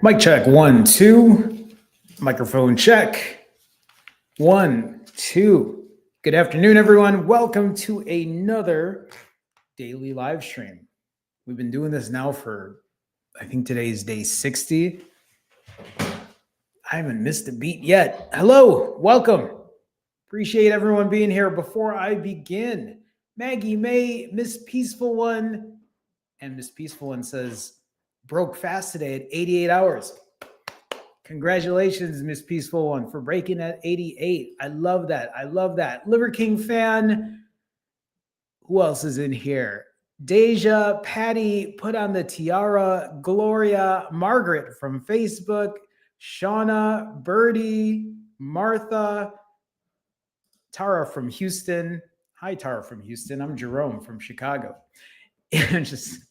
Mic check, 1, 2. Microphone check, 1, 2. Good afternoon, everyone. Welcome to another daily live stream. We've been doing this now for, I think today is day 60. I haven't missed a beat yet. Hello, welcome. Appreciate everyone being here. Before I begin, Maggie May, Miss Peaceful One, and Miss Peaceful One says, broke fast today at 88 hours. Congratulations, Miss Peaceful One, for breaking at 88. I love that. I love that. Liver King fan. Who else is in here? Deja, Patty, put on the tiara, Gloria, Margaret from Facebook, Shauna, Birdie, Martha, Tara from Houston. Hi, Tara from Houston. I'm Jerome from Chicago. And just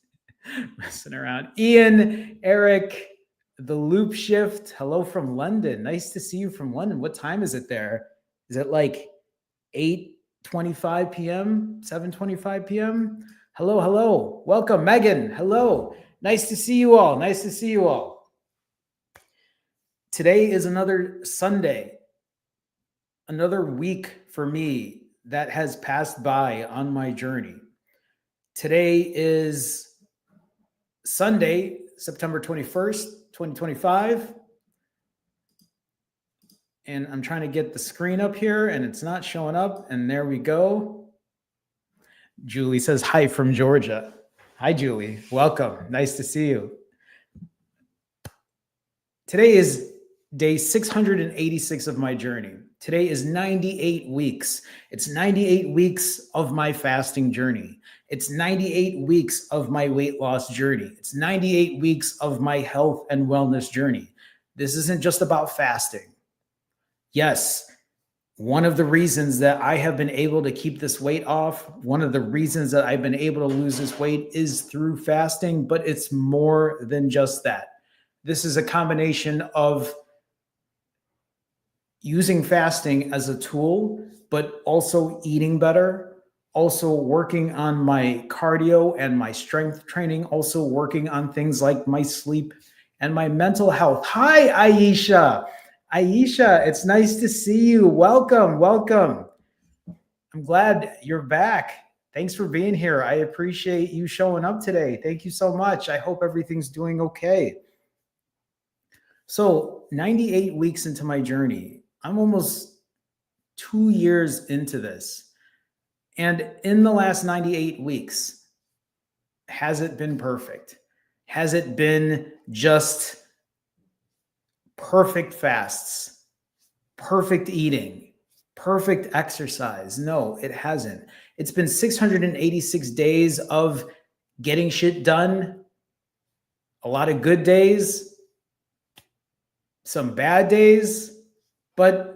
messing around. Ian, Eric, the Loop Shift. Hello from London. Nice to see you from London. What time is it there? Is it like 8:25 p.m., 7:25 p.m.? Hello, hello. Welcome, Megan. Hello. Nice to see you all. Nice to see you all. Today is another Sunday, another week for me that has passed by on my journey. Today is Sunday, September 21st, 2025. And I'm trying to get the screen up here and it's not showing up. And there we go. Julie says, hi from Georgia. Hi, Julie. Welcome. Nice to see you. Today is day 686 of my journey. Today is 98 weeks. It's 98 weeks of my fasting journey. It's 98 weeks of my weight loss journey. It's 98 weeks of my health and wellness journey. This isn't just about fasting. Yes, one of the reasons that I have been able to keep this weight off, one of the reasons that I've been able to lose this weight is through fasting, but it's more than just that. This is a combination of using fasting as a tool, but also eating better, also working on my cardio and my strength training, also working on things like my sleep and my mental health. Hi, Aisha. Aisha, it's nice to see you. Welcome, welcome. I'm glad you're back. Thanks for being here. I appreciate you showing up today. Thank you so much. I hope everything's doing okay. So 98 weeks into my journey, I'm almost 2 years into this. And in the last 98 weeks, has it been perfect? Has it been just perfect fasts, perfect eating, perfect exercise? No, it hasn't. It's been 686 days of getting shit done, a lot of good days, some bad days, but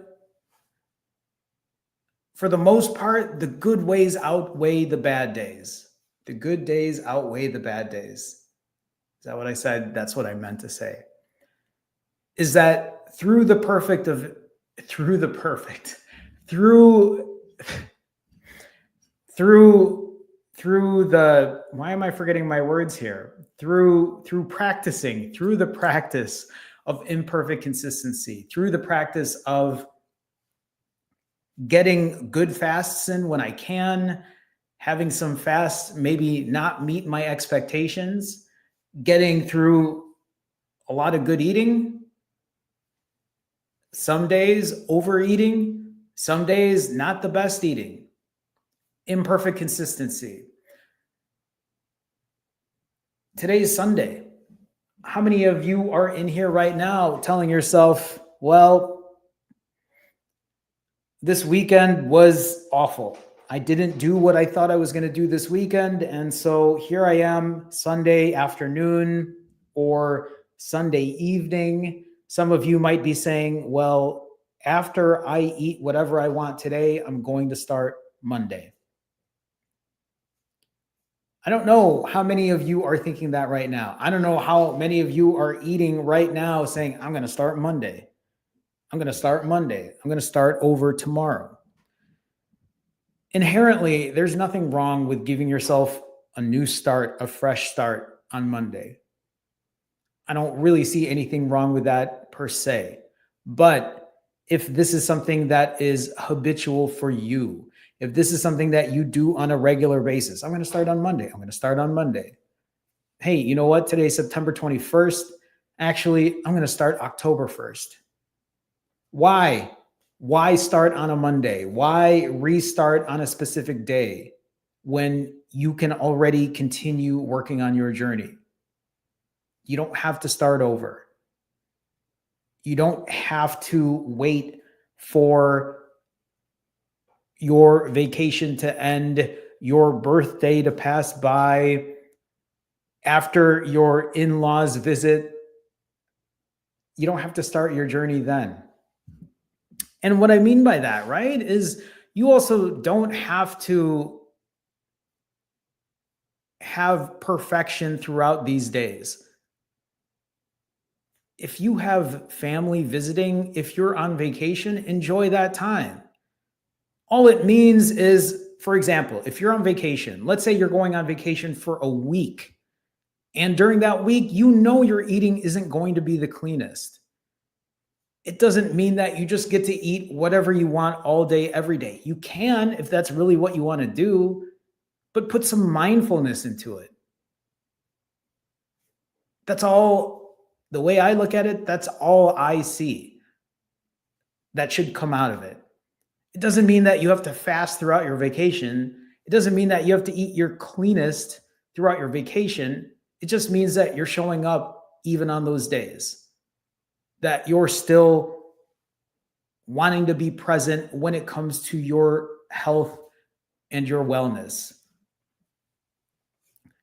for the most part, the good ways outweigh the bad days. The good days outweigh the bad days. Is that what I said? That's what I meant to say. Is that through the why am I forgetting my words here? Through the practice of imperfect consistency, through the practice of getting good fasts in when I can, having some fasts maybe not meet my expectations, getting through a lot of good eating, some days overeating, some days not the best eating, imperfect consistency. Today is Sunday. How many of you are in here right now telling yourself, well, this weekend was awful. I didn't do what I thought I was going to do this weekend. And so here I am Sunday afternoon or Sunday evening. Some of you might be saying, well, after I eat whatever I want today, I'm going to start Monday. I don't know how many of you are thinking that right now. I don't know how many of you are eating right now saying, I'm going to start Monday. I'm going to start Monday. I'm going to start over tomorrow. Inherently, there's nothing wrong with giving yourself a new start, a fresh start on Monday. I don't really see anything wrong with that per se. But if this is something that is habitual for you, if this is something that you do on a regular basis, I'm going to start on Monday. I'm going to start on Monday. Hey, you know what? Today's September 21st. Actually, I'm going to start October 1st. Why? Why start on a Monday? Why restart on a specific day when you can already continue working on your journey? You don't have to start over. You don't have to wait for your vacation to end, your birthday to pass by, after your in-laws visit. You don't have to start your journey then. And what I mean by that, right, is you also don't have to have perfection throughout these days. If you have family visiting, if you're on vacation, enjoy that time. All it means is, for example, if you're on vacation, let's say you're going on vacation for a week, and during that week, you know your eating isn't going to be the cleanest. It doesn't mean that you just get to eat whatever you want all day, every day. You can, if that's really what you want to do, but put some mindfulness into it. That's all. The way I look at it, that's all I see that should come out of it. It doesn't mean that you have to fast throughout your vacation. It doesn't mean that you have to eat your cleanest throughout your vacation. It just means that you're showing up even on those days, that you're still wanting to be present when it comes to your health and your wellness.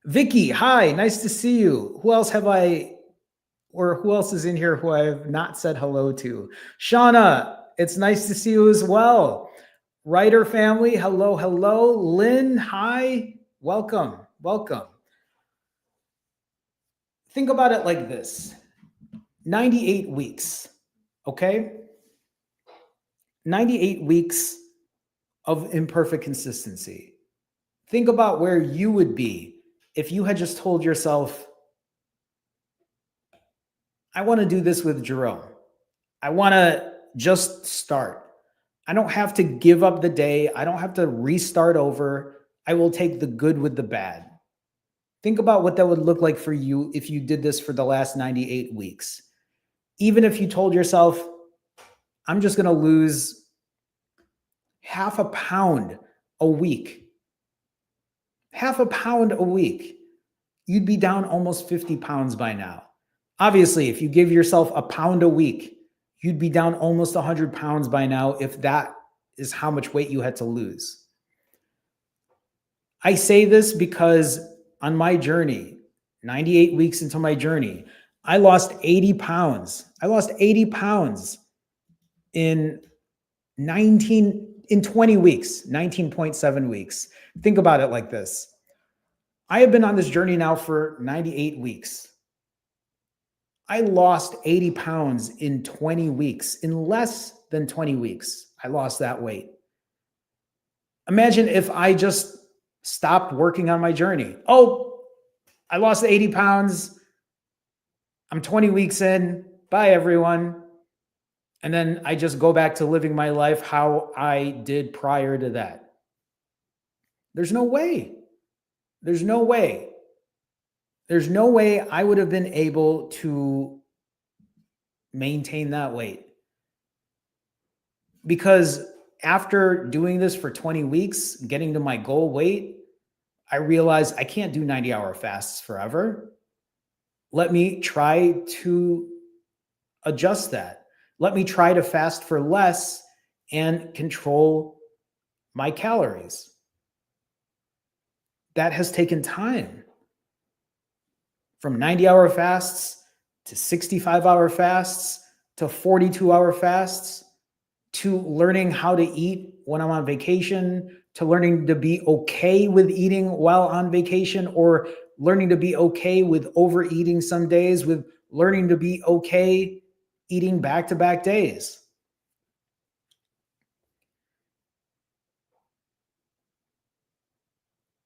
Vicky, hi, nice to see you. Who else is in here who I have not said hello to? Shauna, it's nice to see you as well. Writer family, hello, hello. Lynn, hi, welcome. Think about it like this: 98 weeks, okay? 98 weeks of imperfect consistency. Think about where you would be if you had just told yourself, I want to do this with Jerome. I want to just start. I don't have to give up the day. I don't have to restart over. I will take the good with the bad. Think about what that would look like for you if you did this for the last 98 weeks. Even if you told yourself, I'm just going to lose half a pound a week. Half a pound a week. You'd be down almost 50 pounds by now. Obviously, if you give yourself a pound a week, you'd be down almost 100 pounds by now if that is how much weight you had to lose. I say this because on my journey, 98 weeks into my journey, I lost 80 pounds. I lost 80 pounds in 20 weeks, 19.7 weeks. Think about it like this. I have been on this journey now for 98 weeks. I lost 80 pounds in 20 weeks. In less than 20 weeks, I lost that weight. Imagine if I just stopped working on my journey. Oh, I lost 80 pounds. I'm 20 weeks in. Bye, everyone. And then I just go back to living my life how I did prior to that. There's no way. There's no way. There's no way I would have been able to maintain that weight. Because after doing this for 20 weeks, getting to my goal weight, I realized I can't do 90-hour fasts forever. Let me try to adjust that. Let me try to fast for less and control my calories. That has taken time. From 90-hour fasts to 65-hour fasts to 42-hour fasts to learning how to eat when I'm on vacation, to learning to be okay with eating while on vacation, or learning to be okay with overeating some days, with learning to be okay eating back-to-back days.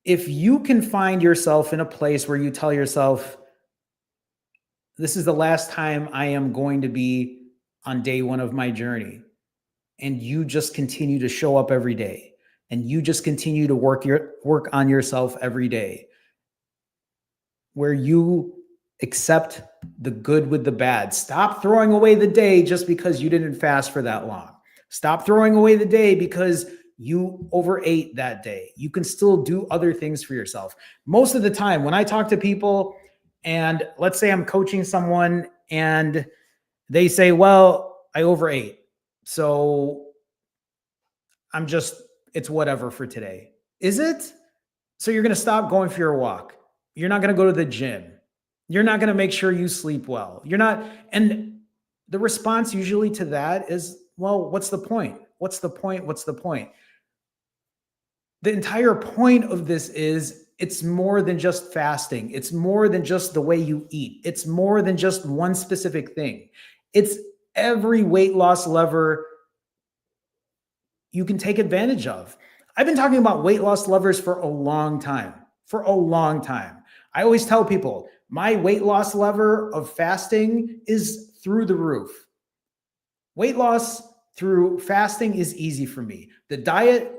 If you can find yourself in a place where you tell yourself, this is the last time I am going to be on day one of my journey. And you just continue to show up every day, and you just continue to work on yourself every day, where you accept the good with the bad. Stop throwing away the day just because you didn't fast for that long. Stop throwing away the day because you overate that day. You can still do other things for yourself. Most of the time, when I talk to people, and let's say I'm coaching someone and they say, well, I overate, so it's whatever for today. Is it? So you're going to stop going for your walk. You're not going to go to the gym. You're not going to make sure you sleep well. You're not. And the response usually to that is, well, what's the point? What's the point? What's the point? The entire point of this is it's more than just fasting. It's more than just the way you eat. It's more than just one specific thing. It's every weight loss lever you can take advantage of. I've been talking about weight loss levers for a long time. I always tell people my weight loss lever of fasting is through the roof. Weight loss through fasting is easy for me. The diet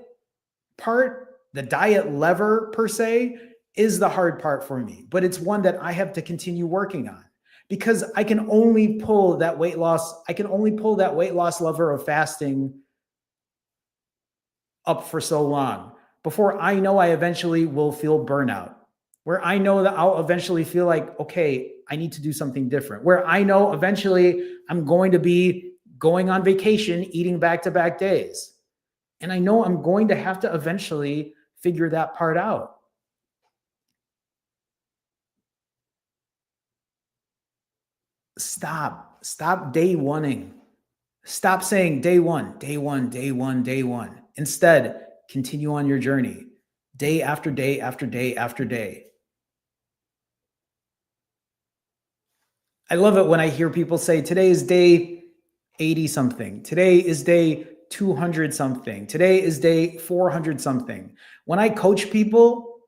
part, the diet lever per se, is the hard part for me, but it's one that I have to continue working on, because I can only pull that weight loss lever of fasting up for so long before I know I eventually will feel burnout, where I know that I'll eventually feel like, okay, I need to do something different, where I know eventually I'm going to be going on vacation, eating back-to-back days. And I know I'm going to have to eventually figure that part out. Stop day oneing. Stop saying day one. Instead, continue on your journey, day after day after day after day. I love it when I hear people say, today is day 80 something. Today is day 200 something. Today is day 400 something. When I coach people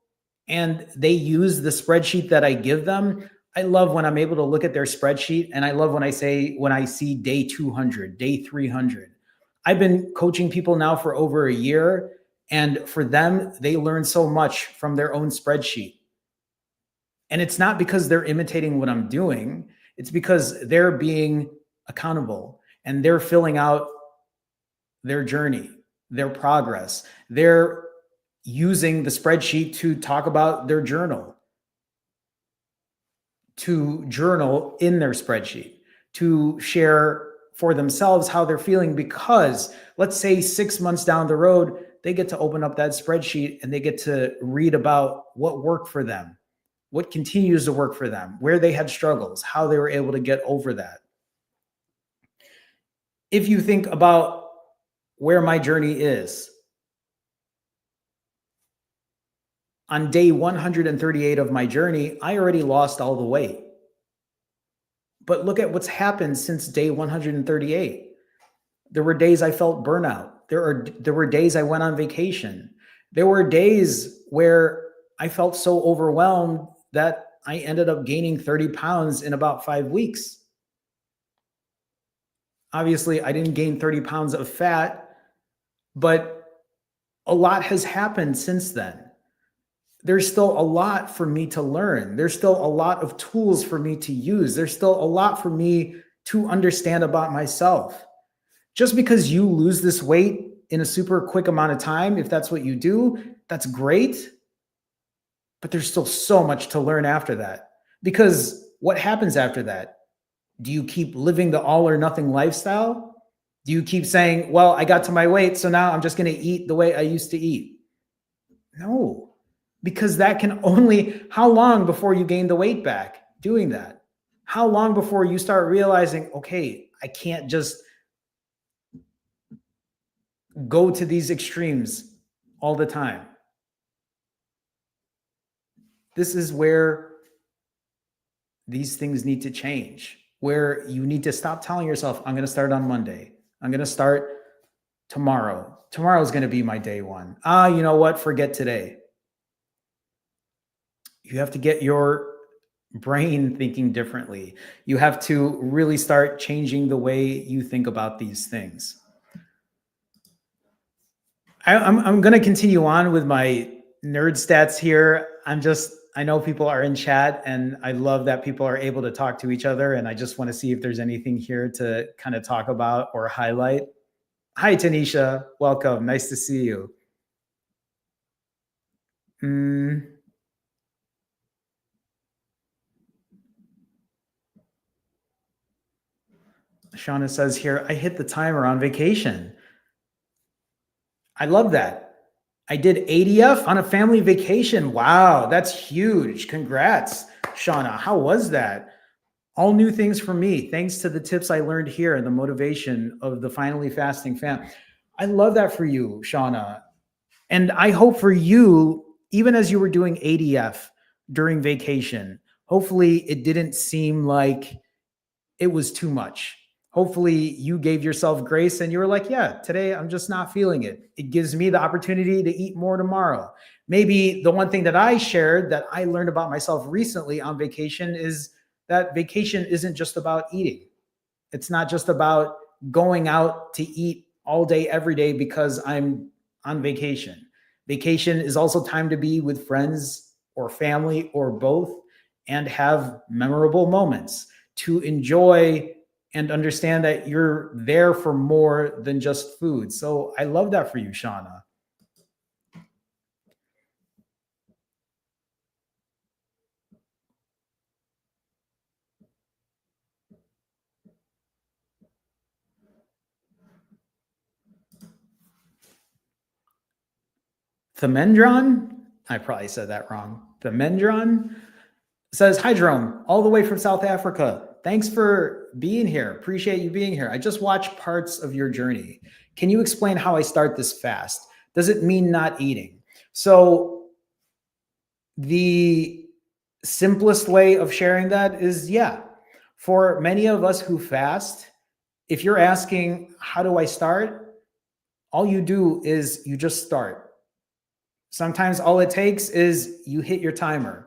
and they use the spreadsheet that I give them, I love when I'm able to look at their spreadsheet, and I love when I see day 200, day 300. I've been coaching people now for over a year, and for them, they learn so much from their own spreadsheet. And it's not because they're imitating what I'm doing. It's because they're being accountable and they're filling out their journey, their progress. They're using the spreadsheet to talk about their journal, to journal in their spreadsheet, to share for themselves how they're feeling, because let's say 6 months down the road, they get to open up that spreadsheet and they get to read about what worked for them, what continues to work for them, where they had struggles, how they were able to get over that. If you think about where my journey is, on day 138 of my journey, I already lost all the weight. But look at what's happened since day 138. There were days I felt burnout. There were days I went on vacation. There were days where I felt so overwhelmed that I ended up gaining 30 pounds in about 5 weeks. Obviously, I didn't gain 30 pounds of fat, but a lot has happened since then. There's still a lot for me to learn. There's still a lot of tools for me to use. There's still a lot for me to understand about myself. Just because you lose this weight in a super quick amount of time, if that's what you do, that's great. But there's still so much to learn after that. Because what happens after that? Do you keep living the all or nothing lifestyle? Do you keep saying, well, I got to my weight, so now I'm just going to eat the way I used to eat? No. Because that can only, how long before you gain the weight back doing that? How long before you start realizing, okay, I can't just go to these extremes all the time? This is where these things need to change, where you need to stop telling yourself, I'm going to start on Monday. I'm going to start tomorrow. Tomorrow's going to be my day one. You know what? Forget today. You have to get your brain thinking differently. You have to really start changing the way you think about these things. I'm going to continue on with my nerd stats here. I know people are in chat and I love that people are able to talk to each other. And I just want to see if there's anything here to kind of talk about or highlight. Hi, Tanisha. Welcome. Nice to see you. Shauna says here, I hit the timer on vacation. I love that. I did ADF on a family vacation. Wow, that's huge. Congrats, Shauna. How was that? All new things for me, thanks to the tips I learned here and the motivation of the Finally Fasting fam. I love that for you, Shauna. And I hope for you, even as you were doing ADF during vacation, hopefully it didn't seem like it was too much. Hopefully you gave yourself grace and you were like, yeah, today I'm just not feeling it. It gives me the opportunity to eat more tomorrow. Maybe the one thing that I shared that I learned about myself recently on vacation is that vacation isn't just about eating. It's not just about going out to eat all day, every day because I'm on vacation. Vacation is also time to be with friends or family or both and have memorable moments to enjoy and understand that you're there for more than just food. So I love that for you, Shauna. Themendron, I probably said that wrong. Themendron says, hi, Jerome, all the way from South Africa. Thanks for being here. Appreciate you being here. I just watched parts of your journey. Can you explain how I start this fast? Does it mean not eating? So the simplest way of sharing that is, yeah, for many of us who fast, if you're asking, how do I start? All you do is you just start. Sometimes all it takes is you hit your timer.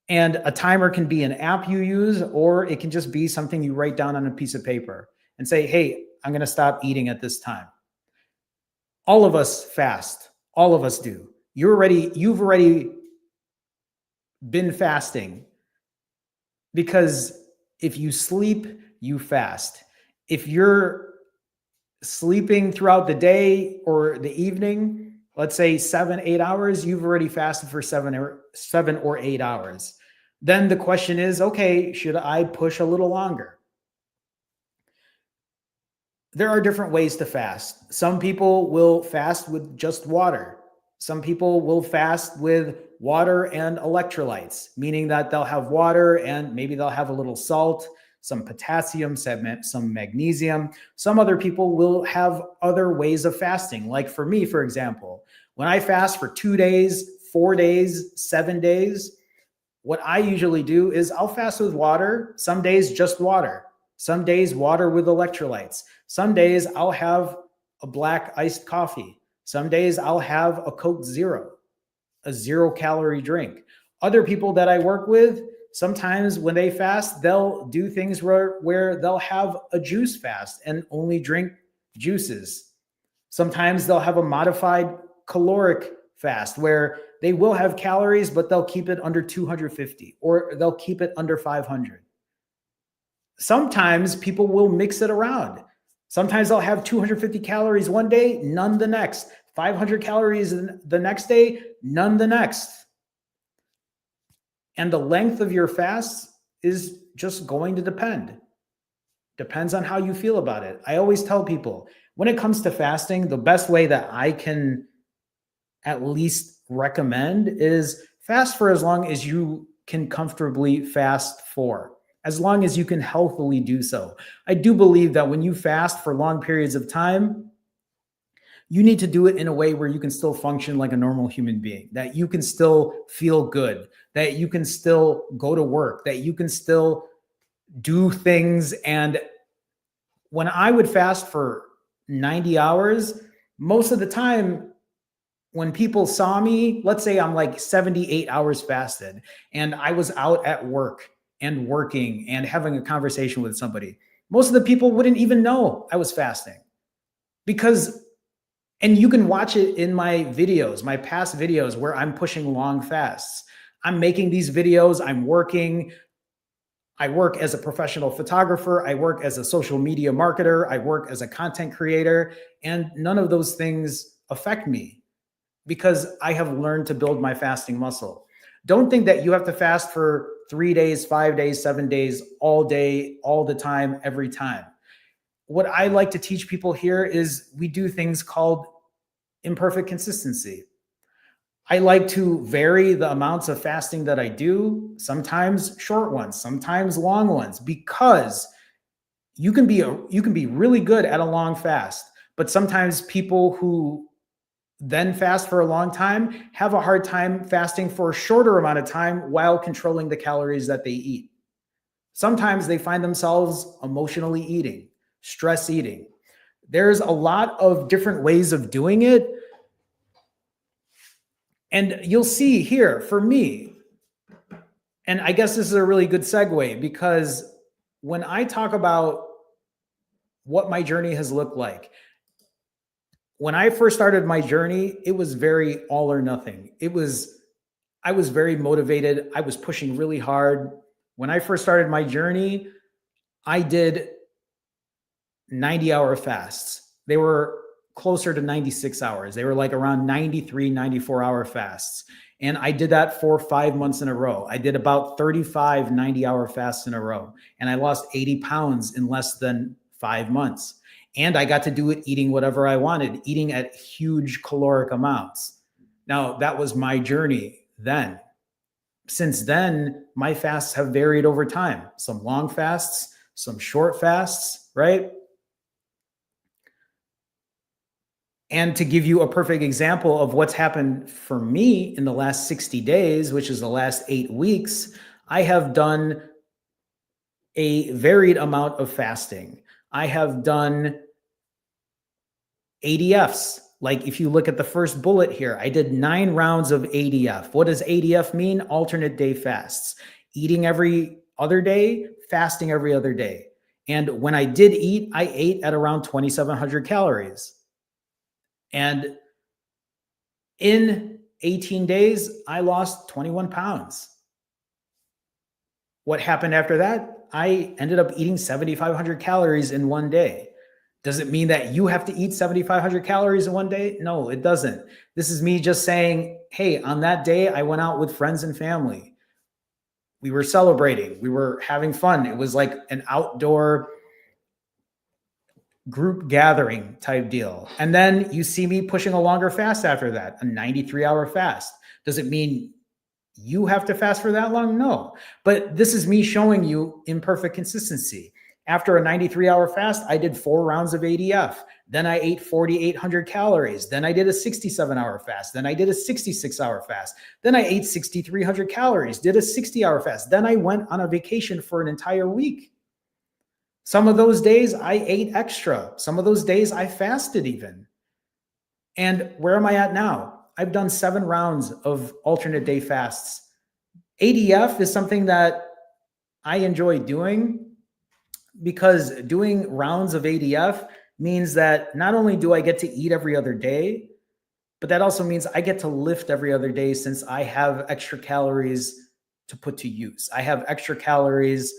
And a timer can be an app you use, or it can just be something you write down on a piece of paper and say, hey, I'm going to stop eating at this time. All of us fast. All of us do. You've already been fasting because if you sleep, you fast. If you're sleeping throughout the day or the evening, let's say 7-8 hours, you've already fasted for 7 or 8 hours. Then the question is, okay, should I push a little longer? There are different ways to fast. Some people will fast with just water. Some people will fast with water and electrolytes, meaning that they'll have water and maybe they'll have a little salt, some potassium, some magnesium. Some other people will have other ways of fasting. Like for me, for example, when I fast for 2 days, 4 days, 7 days, what I usually do is I'll fast with water. Some days just water. Some days water with electrolytes. Some days I'll have a black iced coffee. Some days I'll have a Coke Zero, a 0-calorie drink. Other people that I work with, sometimes when they fast, they'll do things where they'll have a juice fast and only drink juices. Sometimes they'll have a modified caloric fast where they will have calories, but they'll keep it under 250 or they'll keep it under 500. Sometimes people will mix it around. Sometimes they'll have 250 calories one day, none the next. 500 calories the next day, none the next. And the length of your fast is just going to depend. Depends on how you feel about it. I always tell people, when it comes to fasting, the best way that I can at least recommend is fast for as long as you can comfortably fast for, as long as you can healthily do so. I do believe that when you fast for long periods of time, you need to do it in a way where you can still function like a normal human being, that you can still feel good, that you can still go to work, that you can still do things. And when I would fast for 90 hours, most of the time when people saw me, let's say I'm like 78 hours fasted and I was out at work and working and having a conversation with somebody, most of the people wouldn't even know I was fasting because, and you can watch it in my videos, my past videos where I'm pushing long fasts. I'm making these videos, I'm working. I work as a professional photographer. I work as a social media marketer. I work as a content creator. And none of those things affect me because I have learned to build my fasting muscle. Don't think that you have to fast for 3 days, 5 days, 7 days, all day, all the time, every time. What I like to teach people here is we do things called imperfect consistency. I like to vary the amounts of fasting that I do, sometimes short ones, sometimes long ones, because you can be really good at a long fast, but sometimes people who then fast for a long time have a hard time fasting for a shorter amount of time while controlling the calories that they eat. Sometimes they find themselves emotionally eating, stress eating. There's a lot of different ways of doing it. And you'll see here for me, and I guess this is a really good segue because when I talk about what my journey has looked like, when I first started my journey, it was very all or nothing. I was very motivated. I was pushing really hard. When I first started my journey, I did 90-hour fasts. They were closer to 96 hours. They were like around 93, 94-hour fasts. And I did that for 5 months in a row. I did about 35 90-hour fasts in a row. And I lost 80 pounds in less than 5 months. And I got to do it eating whatever I wanted, eating at huge caloric amounts. Now, that was my journey then. Since then, my fasts have varied over time. Some long fasts, some short fasts, right? And to give you a perfect example of what's happened for me in the last 60 days, which is the last 8 weeks, I have done a varied amount of fasting. I have done ADFs. Like if you look at the first bullet here, I did 9 rounds of ADF. What does ADF mean? Alternate day fasts. Eating every other day, fasting every other day. And when I did eat, I ate at around 2,700 calories. And in 18 days, I lost 21 pounds. What happened after that? I ended up eating 7,500 calories in one day. Does it mean that you have to eat 7,500 calories in one day? No, it doesn't. This is me just saying, hey, on that day, I went out with friends and family. We were celebrating. We were having fun. It was like an outdoor group gathering type deal. And then you see me pushing a longer fast after that, a 93-hour fast. Does it mean you have to fast for that long? No. But this is me showing you imperfect consistency. After a 93-hour fast, I did 4 rounds of ADF. Then I ate 4,800 calories. Then I did a 67-hour fast. Then I did a 66-hour fast. Then I ate 6,300 calories, did a 60-hour fast. Then I went on a vacation for an entire week. Some of those days I ate extra. Some of those days I fasted even. And where am I at now? I've done 7 rounds of alternate day fasts. ADF is something that I enjoy doing because doing rounds of ADF means that not only do I get to eat every other day, but that also means I get to lift every other day since I have extra calories to put to use. I have extra calories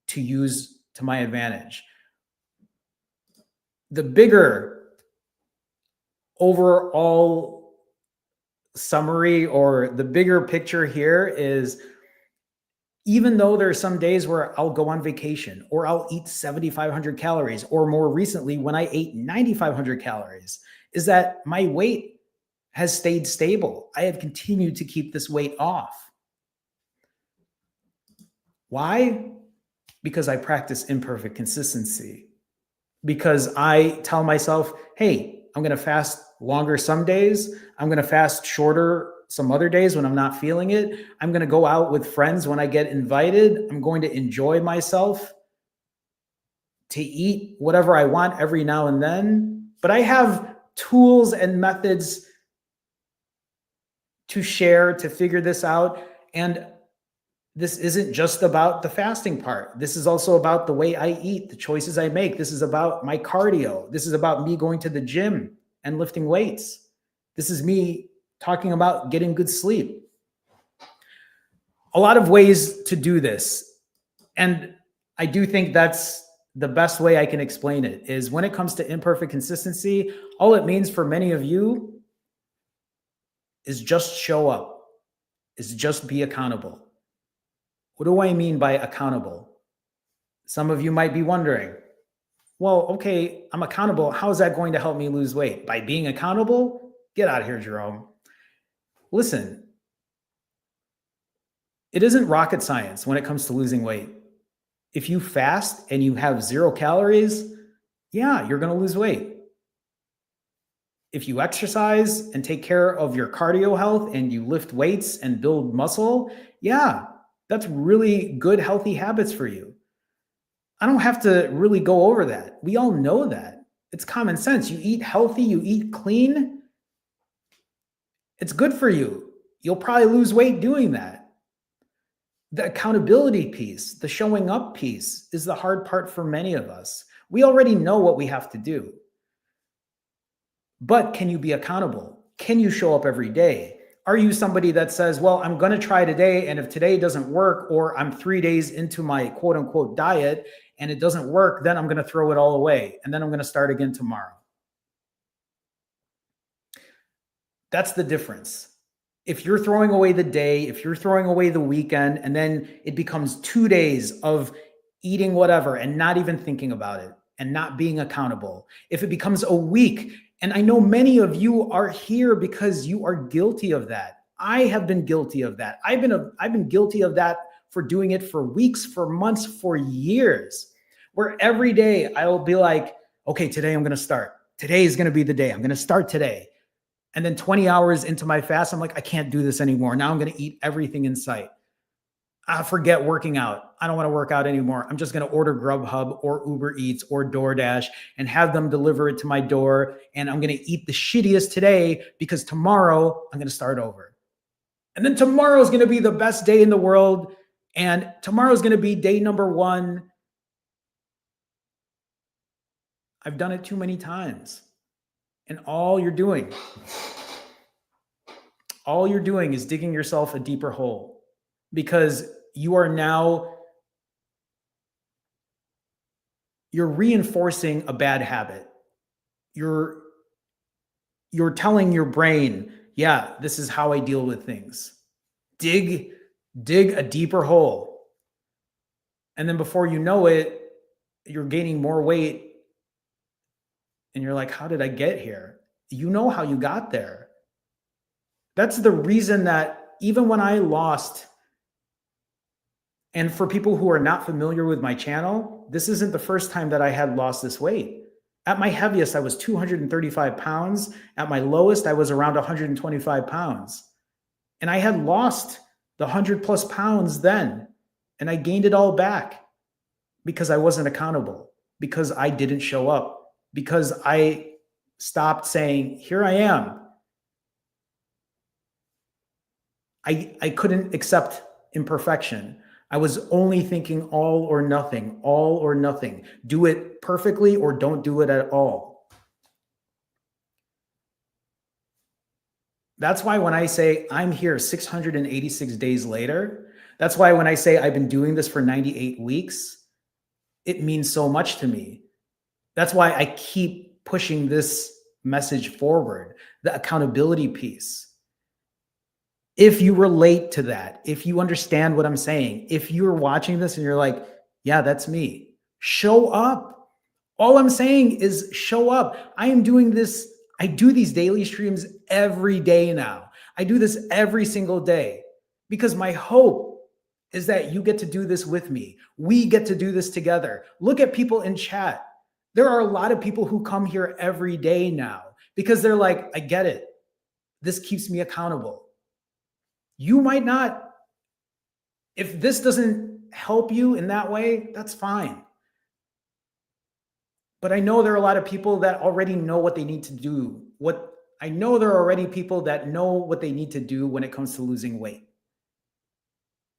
to use to my advantage. The bigger overall summary or the bigger picture here is, even though there are some days where I'll go on vacation or I'll eat 7,500 calories, or more recently when I ate 9,500 calories, is that my weight has stayed stable. I have continued to keep this weight off. Why? Because I practice imperfect consistency. Because I tell myself, hey, I'm going to fast longer some days. I'm going to fast shorter some other days when I'm not feeling it. I'm going to go out with friends when I get invited. I'm going to enjoy myself, to eat whatever I want every now and then. But I have tools and methods to share, to figure this out. And this isn't just about the fasting part. This is also about the way I eat, the choices I make. This is about my cardio. This is about me going to the gym and lifting weights. This is me talking about getting good sleep. A lot of ways to do this. And I do think that's the best way I can explain it is when it comes to imperfect consistency, all it means for many of you is just show up, is just be accountable. What do I mean by accountable? Some of you might be wondering, well, okay, I'm accountable. How is that going to help me lose weight? By being accountable? Get out of here, Jerome. Listen, it isn't rocket science when it comes to losing weight. If you fast and you have 0 calories, yeah, you're going to lose weight. If you exercise and take care of your cardio health and you lift weights and build muscle, yeah, that's really good, healthy habits for you. I don't have to really go over that. We all know that. It's common sense. You eat healthy, you eat clean. It's good for you. You'll probably lose weight doing that. The accountability piece, the showing up piece is the hard part for many of us. We already know what we have to do. But can you be accountable? Can you show up every day? Are you somebody that says, well, I'm going to try today, and if today doesn't work, or I'm 3 days into my quote unquote diet and it doesn't work, then I'm going to throw it all away and then I'm going to start again tomorrow? That's the difference. If you're throwing away the day, if you're throwing away the weekend, and then it becomes 2 days of eating whatever and not even thinking about it and not being accountable, if it becomes a week, and I know many of you are here because you are guilty of that. I have been guilty of that. I've been guilty of that for doing it for weeks, for months, for years, where every day I'll be like, okay, today I'm going to start. Today is going to be the day. I'm going to start today. And then 20 hours into my fast, I'm like, I can't do this anymore. Now I'm going to eat everything in sight. I forget working out. I don't want to work out anymore. I'm just going to order Grubhub or Uber Eats or DoorDash and have them deliver it to my door. And I'm going to eat the shittiest today because tomorrow I'm going to start over. And then tomorrow is going to be the best day in the world. And tomorrow is going to be day number 1. I've done it too many times. And all you're doing is digging yourself a deeper hole, because you're reinforcing a bad habit. You're telling your brain, yeah, this is how I deal with things. Dig a deeper hole. And then before you know it, you're gaining more weight. And you're like, how did I get here? You know how you got there. That's the reason that even when I lost, and for people who are not familiar with my channel, this isn't the first time that I had lost this weight. At my heaviest, I was 235 pounds. At my lowest, I was around 125 pounds. And I had lost the 100 plus pounds then. And I gained it all back because I wasn't accountable, because I didn't show up, because I stopped saying, here I am. I couldn't accept imperfection. I was only thinking all or nothing, all or nothing. Do it perfectly or don't do it at all. That's why when I say I'm here 686 days later, that's why when I say I've been doing this for 98 weeks, it means so much to me. That's why I keep pushing this message forward, the accountability piece. If you relate to that, if you understand what I'm saying, if you're watching this and you're like, yeah, that's me, show up. All I'm saying is show up. I am doing this. I do these daily streams every day now. I do this every single day because my hope is that you get to do this with me. We get to do this together. Look at people in chat. There are a lot of people who come here every day now because they're like, I get it. This keeps me accountable. You might not. If this doesn't help you in that way, that's fine. But I know there are a lot of people that already know what they need to do, what I know there are already people that know what they need to do when it comes to losing weight.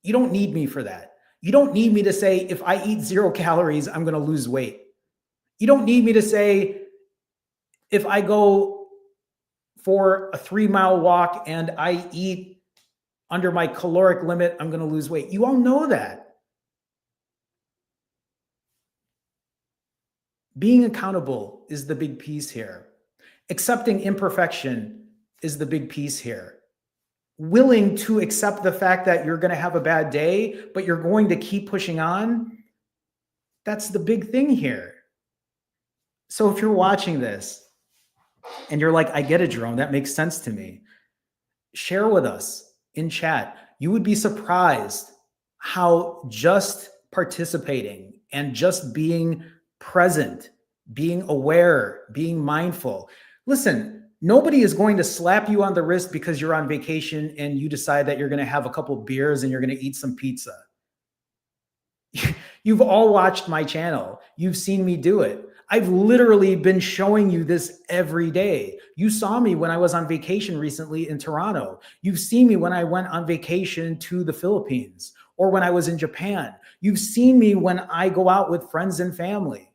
You don't need me for that. You don't need me to say, if I eat 0 calories, I'm going to lose weight. You don't need me to say, if I go for a 3-mile walk and I eat under my caloric limit, I'm going to lose weight. You all know that. Being accountable is the big piece here. Accepting imperfection is the big piece here. Willing to accept the fact that you're going to have a bad day, but you're going to keep pushing on. That's the big thing here. So if you're watching this and you're like, I get it, Jerome, that makes sense to me, share with us in chat. You would be surprised how just participating and just being present, being aware, being mindful. Listen, nobody is going to slap you on the wrist because you're on vacation and you decide that you're going to have a couple beers and you're going to eat some pizza. You've all watched my channel. You've seen me do it. I've literally been showing you this every day. You saw me when I was on vacation recently in Toronto. You've seen me when I went on vacation to the Philippines or when I was in Japan. You've seen me when I go out with friends and family.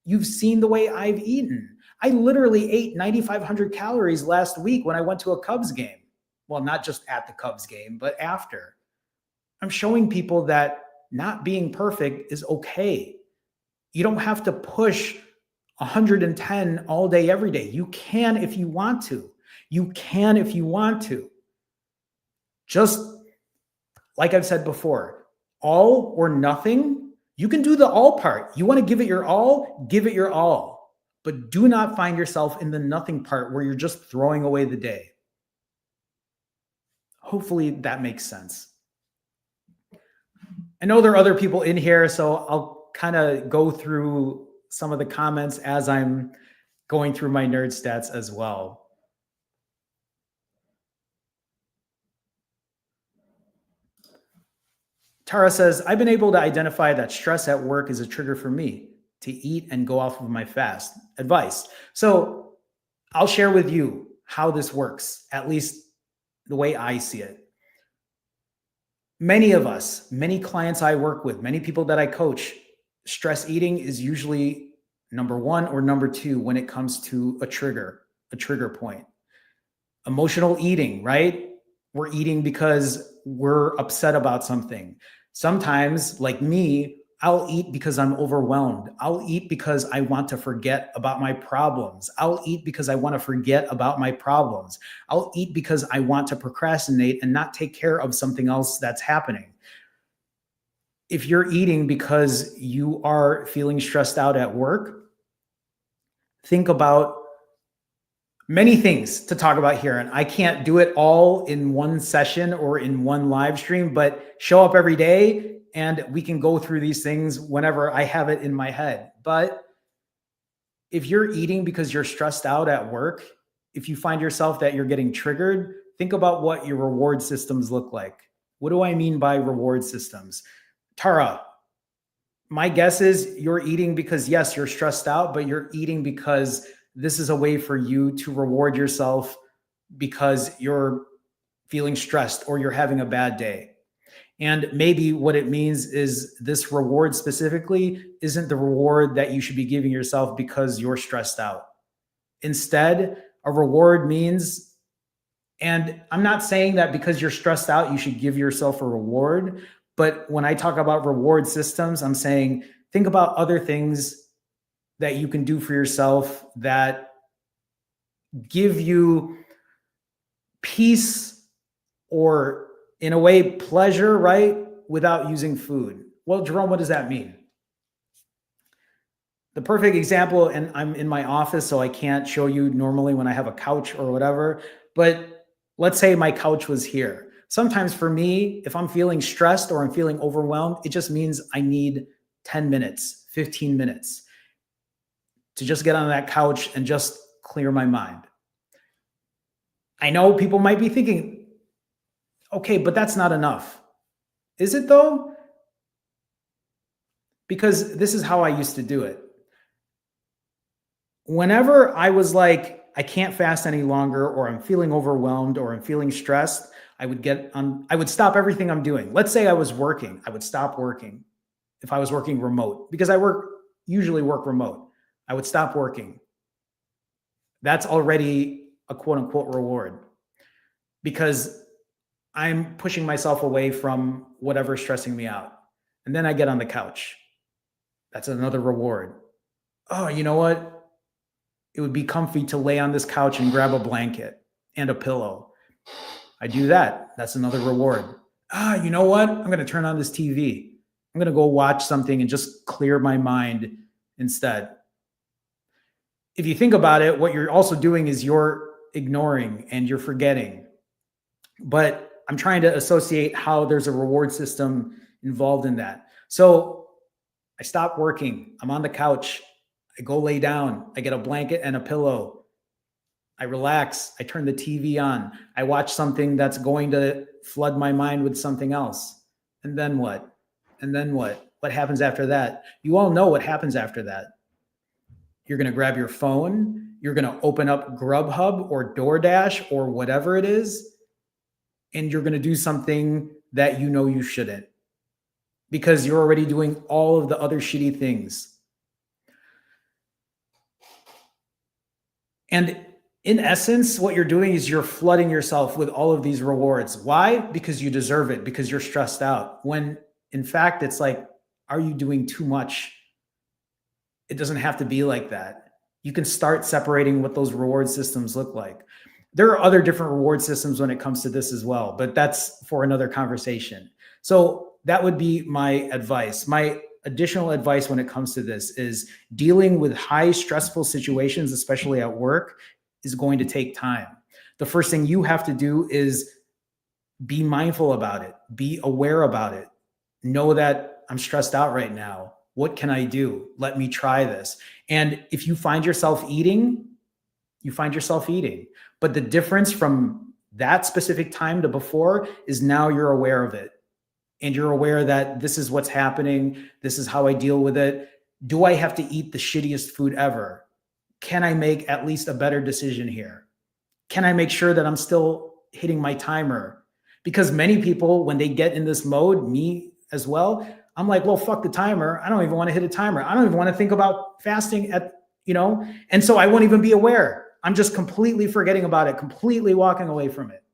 You've seen the way I've eaten. I literally ate 9,500 calories last week when I went to a Cubs game. Well, not just at the Cubs game, but after. I'm showing people that not being perfect is okay. You don't have to push 110 all day, every day. You can if you want to. You can if you want to. Just like I've said before, all or nothing. You can do the all part. You want to give it your all, give it your all. But do not find yourself in the nothing part where you're just throwing away the day. Hopefully that makes sense. I know there are other people in here, so I'll kind of go through some of the comments as I'm going through my nerd stats as well. Tara says, I've been able to identify that stress at work is a trigger for me to eat and go off of my fast. Advice. So I'll share with you how this works, at least the way I see it. Many of us, many clients I work with, many people that I coach, stress eating is usually number 1 or number 2 when it comes to a trigger point. Emotional eating, right? We're eating because we're upset about something. Sometimes, like me, I'll eat because I'm overwhelmed. I'll eat because I want to forget about my problems. I'll eat because I want to forget about my problems. I'll eat because I want to procrastinate and not take care of something else that's happening. If you're eating because you are feeling stressed out at work, think about many things to talk about here. And I can't do it all in one session or in one live stream, but show up every day and we can go through these things whenever I have it in my head. But if you're eating because you're stressed out at work, if you find yourself that you're getting triggered, think about what your reward systems look like. What do I mean by reward systems? Tara, my guess is you're eating because, yes, you're stressed out, but you're eating because this is a way for you to reward yourself because you're feeling stressed or you're having a bad day. And maybe what it means is this reward specifically isn't the reward that you should be giving yourself because you're stressed out. Instead, a reward means, and I'm not saying that because you're stressed out, you should give yourself a reward. But when I talk about reward systems, I'm saying, think about other things that you can do for yourself that give you peace or, in a way, pleasure, right? Without using food. Well, Jerome, what does that mean? The perfect example, and I'm in my office, so I can't show you normally when I have a couch or whatever, but let's say my couch was here. Sometimes for me, if I'm feeling stressed or I'm feeling overwhelmed, it just means I need 10 minutes, 15 minutes to just get on that couch and just clear my mind. I know people might be thinking, okay, but that's not enough. Is it though? Because this is how I used to do it. Whenever I was like I can't fast any longer, or I'm feeling overwhelmed, or I'm feeling stressed, I would stop everything I'm doing. Let's say I was working, I would stop working. If I was working remote, because I usually work remote, I would stop working. That's already a quote unquote reward, because I'm pushing myself away from whatever's stressing me out. And then I get on the couch. That's another reward. Oh, you know what? It would be comfy to lay on this couch and grab a blanket and a pillow. I do that. That's another reward. You know what? I'm going to turn on this TV. I'm going to go watch something and just clear my mind instead. If you think about it, what you're also doing is you're ignoring and you're forgetting. But I'm trying to associate how there's a reward system involved in that. So I stop working. I'm on the couch. I go lay down. I get a blanket and a pillow. I relax. I turn the TV on. I watch something that's going to flood my mind with something else. And then what? And then what? What happens after that? You all know what happens after that. You're going to grab your phone. You're going to open up Grubhub or DoorDash or whatever it is. And you're going to do something that you know you shouldn't, because you're already doing all of the other shitty things. And in essence, what you're doing is you're flooding yourself with all of these rewards. Why? Because you deserve it, because you're stressed out. When in fact, it's like, are you doing too much? It doesn't have to be like that. You can start separating what those reward systems look like. There are other different reward systems when it comes to this as well, but that's for another conversation. So that would be my advice. My additional advice when it comes to this is dealing with high stressful situations, especially at work, is going to take time. The first thing you have to do is be mindful about it, be aware about it. Know that I'm stressed out right now. What can I do? Let me try this. And if you find yourself eating, you find yourself eating. But the difference from that specific time to before is now you're aware of it. And you're aware that this is what's happening. This is how I deal with it. Do I have to eat the shittiest food ever? Can I make at least a better decision here? Can I make sure that I'm still hitting my timer? Because many people, when they get in this mode, me as well, I'm like, well, fuck the timer. I don't even want to hit a timer. I don't even want to think about fasting and so I won't even be aware. I'm just completely forgetting about it, completely walking away from it.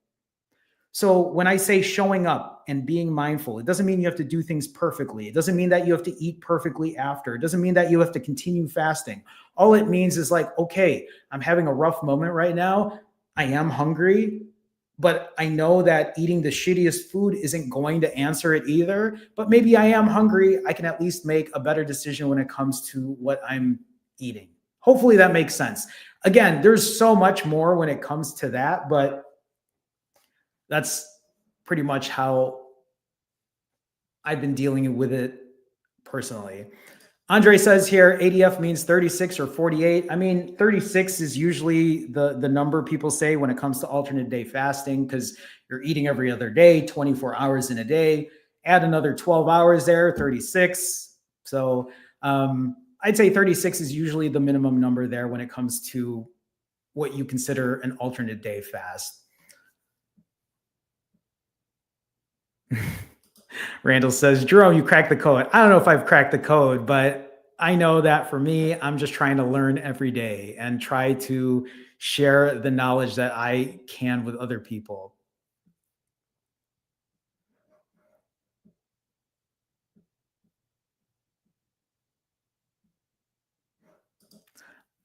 So when I say showing up and being mindful, it doesn't mean you have to do things perfectly. It doesn't mean that you have to eat perfectly after. It doesn't mean that you have to continue fasting. All it means is like, okay, I'm having a rough moment right now. I am hungry, but I know that eating the shittiest food isn't going to answer it either. But maybe I am hungry. I can at least make a better decision when it comes to what I'm eating. Hopefully that makes sense. Again, there's so much more when it comes to that, but that's pretty much how I've been dealing with it personally. Andre says here, ADF means 36 or 48. I mean, 36 is usually the number people say when it comes to alternate day fasting, because you're eating every other day, 24 hours in a day. Add another 12 hours there, 36. So I'd say 36 is usually the minimum number there when it comes to what you consider an alternate day fast. Randall says, Jerome, you cracked the code. I don't know if I've cracked the code, but I know that for me, I'm just trying to learn every day and try to share the knowledge that I can with other people.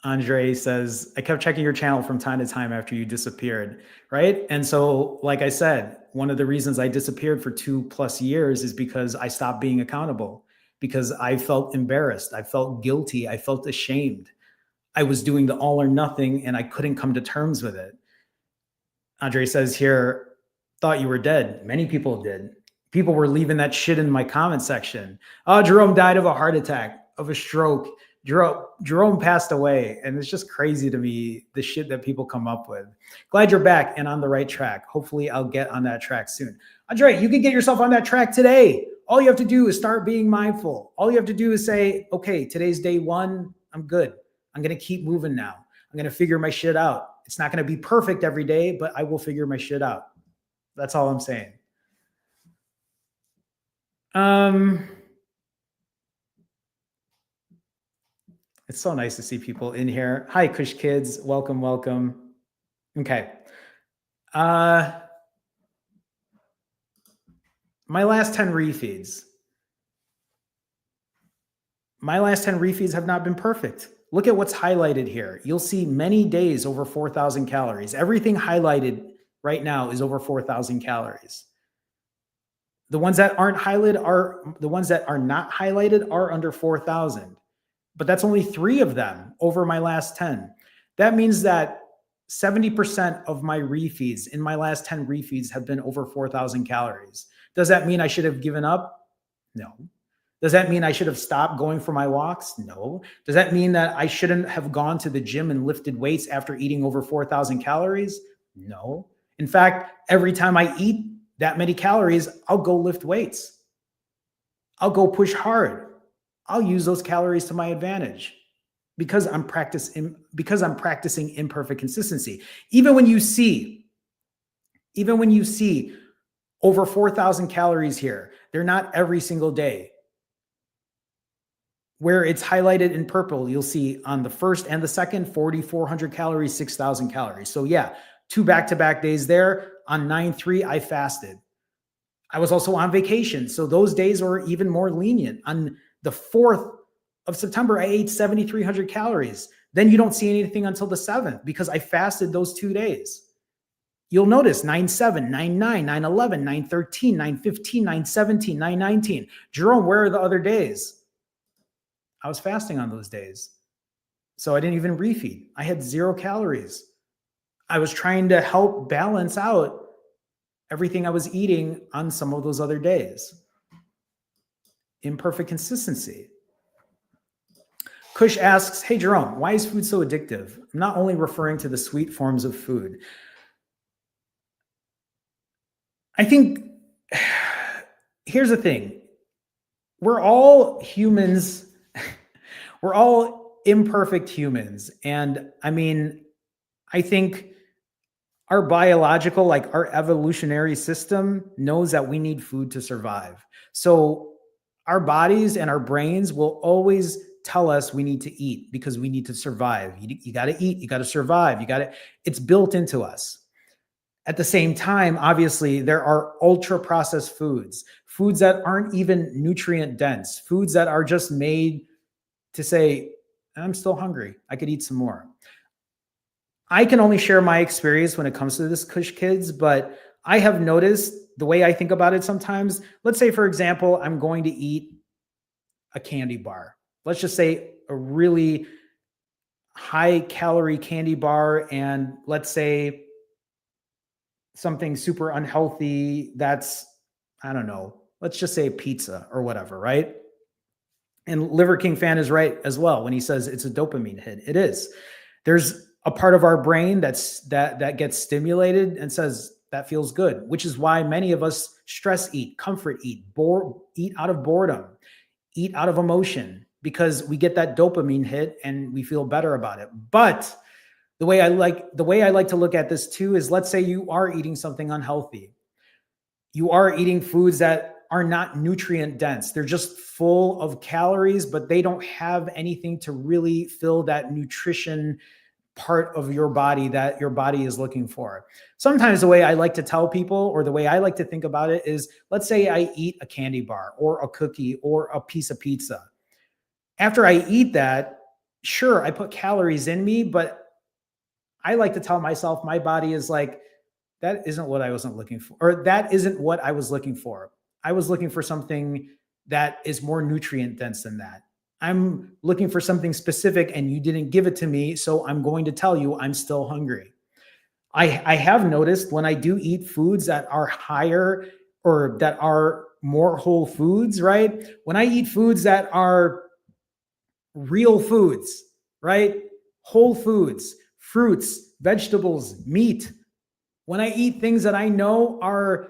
Andre says, I kept checking your channel from time to time after you disappeared, right? And so, like I said, one of the reasons I disappeared for 2+ years is because I stopped being accountable, because I felt embarrassed. I felt guilty. I felt ashamed. I was doing the all or nothing and I couldn't come to terms with it. Andre says here, thought you were dead. Many people did. People were leaving that shit in my comment section. Oh, Jerome died of a heart attack, of a stroke. Jerome passed away. And it's just crazy to me, the shit that people come up with. Glad you're back and on the right track. Hopefully I'll get on that track soon. Andre, you can get yourself on that track today. All you have to do is start being mindful. All you have to do is say, okay, today's day one. I'm good. I'm going to keep moving now. I'm going to figure my shit out. It's not going to be perfect every day, but I will figure my shit out. That's all I'm saying. It's so nice to see people in here. Hi, Kush Kids. Welcome, welcome. Okay. My last 10 refeeds. My last 10 refeeds have not been perfect. Look at what's highlighted here. You'll see many days over 4,000 calories. Everything highlighted right now is over 4,000 calories. The ones that aren't highlighted are the ones that are not highlighted are under 4,000. But that's only 3 of them over my last 10. That means that 70% of my refeeds in my last 10 refeeds have been over 4,000 calories. Does that mean I should have given up? No. Does that mean I should have stopped going for my walks? No. Does that mean that I shouldn't have gone to the gym and lifted weights after eating over 4,000 calories? No. In fact, every time I eat that many calories, I'll go lift weights. I'll go push hard. I'll use those calories to my advantage because I'm practicing imperfect consistency. Even when you see over 4,000 calories here, they're not every single day. Where it's highlighted in purple, you'll see on the first and the second, 4,400 calories, 6,000 calories. So yeah, 2 back-to-back days there. On 9/3, I fasted. I was also on vacation, so those days were even more lenient. On the 4th of September, I ate 7,300 calories. Then you don't see anything until the 7th because I fasted those 2 days. You'll notice 9/7, 9/9, 9/11, 9/13, 9/15, 9/17, 9/19. Jerome, where are the other days? I was fasting on those days. So I didn't even refeed. I had 0 calories. I was trying to help balance out everything I was eating on some of those other days. Imperfect consistency. Kush asks, hey, Jerome, why is food so addictive? I'm not only referring to the sweet forms of food. I think, here's the thing. We're all humans. We're all imperfect humans. And I mean, I think our biological, like our evolutionary system knows that we need food to survive. So our bodies and our brains will always tell us we need to eat because we need to survive. You got to eat, you got to survive, it's built into us. At the same time, obviously, there are ultra processed foods that aren't even nutrient dense, foods that are just made to say, I'm still hungry, I could eat some more. I can only share my experience when it comes to this, Kush Kids, but I have noticed the way I think about it sometimes. Let's say, for example, I'm going to eat a candy bar. Let's just say a really high calorie candy bar, and let's say something super unhealthy that's, I don't know, let's just say pizza or whatever, right? And Liver King fan is right as well when he says it's a dopamine hit. It is. There's a part of our brain that gets stimulated and says that feels good, which is why many of us stress eat, comfort eat, eat out of boredom, eat out of emotion, because we get that dopamine hit and we feel better about it. But the way I like to look at this too is, let's say you are eating something unhealthy. You are eating foods that are not nutrient dense. They're just full of calories, but they don't have anything to really fill that nutrition part of your body that your body is looking for. Sometimes the way I like to tell people, or the way I like to think about it is, let's say I eat a candy bar or a cookie or a piece of pizza. After I eat that, sure, I put calories in me, but I like to tell myself, my body is like, that isn't what I wasn't looking for, or that isn't what I was looking for. I was looking for something that is more nutrient dense than that. I'm looking for something specific and you didn't give it to me, so I'm going to tell you I'm still hungry. I have noticed when I do eat foods that are higher or that are more whole foods, right? When I eat foods that are real foods, right? Whole foods, fruits, vegetables, meat. When I eat things that I know are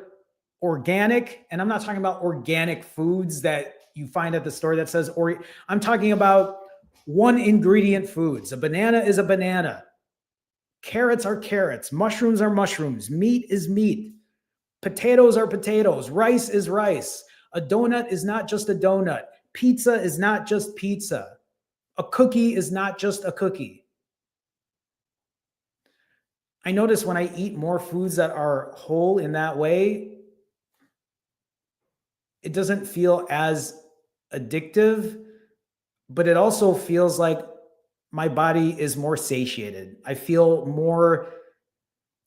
organic, and I'm not talking about organic foods that you find at the store that says, or I'm talking about one ingredient foods. A banana is a banana. Carrots are carrots. Mushrooms are mushrooms. Meat is meat. Potatoes are potatoes. Rice is rice. A donut is not just a donut. Pizza is not just pizza. A cookie is not just a cookie. I notice when I eat more foods that are whole in that way, it doesn't feel as addictive, but it also feels like my body is more satiated. I feel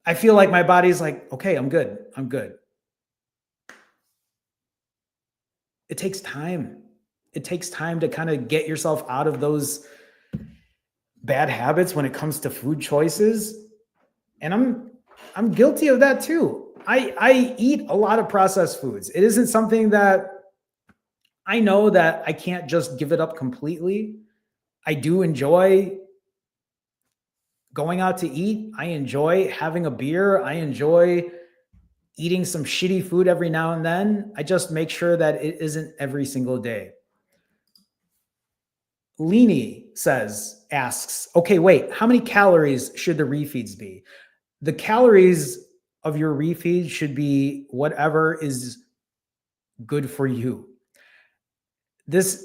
like my body's like, okay, I'm good. I'm good. It takes time. It takes time to kind of get yourself out of those bad habits when it comes to food choices. And I'm guilty of that too. I eat a lot of processed foods. It isn't something that I know that I can't just give it up completely. I do enjoy going out to eat. I enjoy having a beer. I enjoy eating some shitty food every now and then. I just make sure that it isn't every single day. Leany asks, okay, wait, how many calories should the refeeds be? The calories of your refeed should be whatever is good for you. The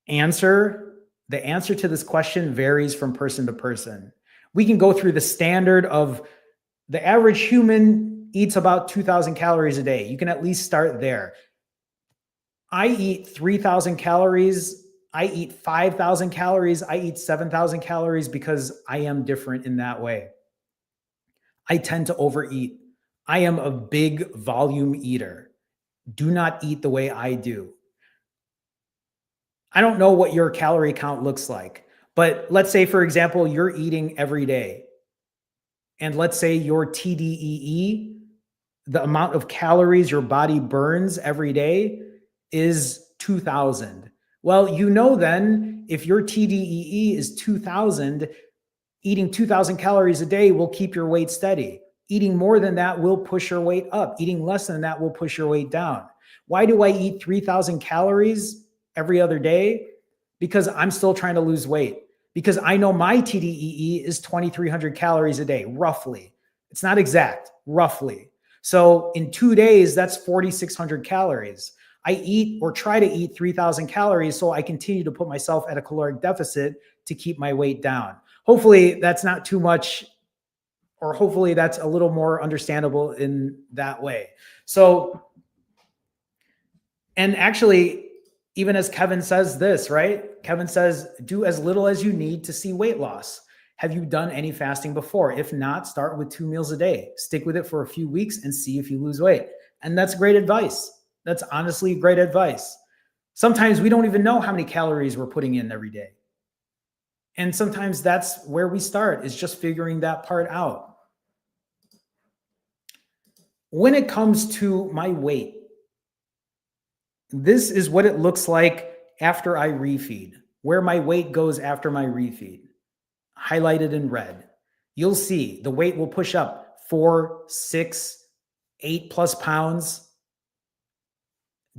answer to this question varies from person to person. We can go through the standard of the average human eats about 2,000 calories a day. You can at least start there. I eat 3,000 calories. I eat 5,000 calories. I eat 7,000 calories because I am different in that way. I tend to overeat. I am a big volume eater. Do not eat the way I do. I don't know what your calorie count looks like, but let's say, for example, you're eating every day. And let's say your TDEE, the amount of calories your body burns every day, is 2,000. Well, you know then, if your TDEE is 2,000, eating 2,000 calories a day will keep your weight steady. Eating more than that will push your weight up. Eating less than that will push your weight down. Why do I eat 3,000 calories every other day? Because I'm still trying to lose weight. Because I know my TDEE is 2,300 calories a day, roughly. It's not exact, roughly. So in 2 days, that's 4,600 calories. I eat or try to eat 3,000 calories so I continue to put myself at a caloric deficit to keep my weight down. Hopefully that's not too much, or hopefully that's a little more understandable in that way. So, and actually, even as Kevin says this, right? Kevin says, do as little as you need to see weight loss. Have you done any fasting before? If not, start with 2 meals a day. Stick with it for a few weeks and see if you lose weight. And that's great advice. That's honestly great advice. Sometimes we don't even know how many calories we're putting in every day. And sometimes that's where we start, is just figuring that part out. When it comes to my weight, this is what it looks like after I refeed, where my weight goes after my refeed, highlighted in red. You'll see the weight will push up 4, 6, 8+ pounds.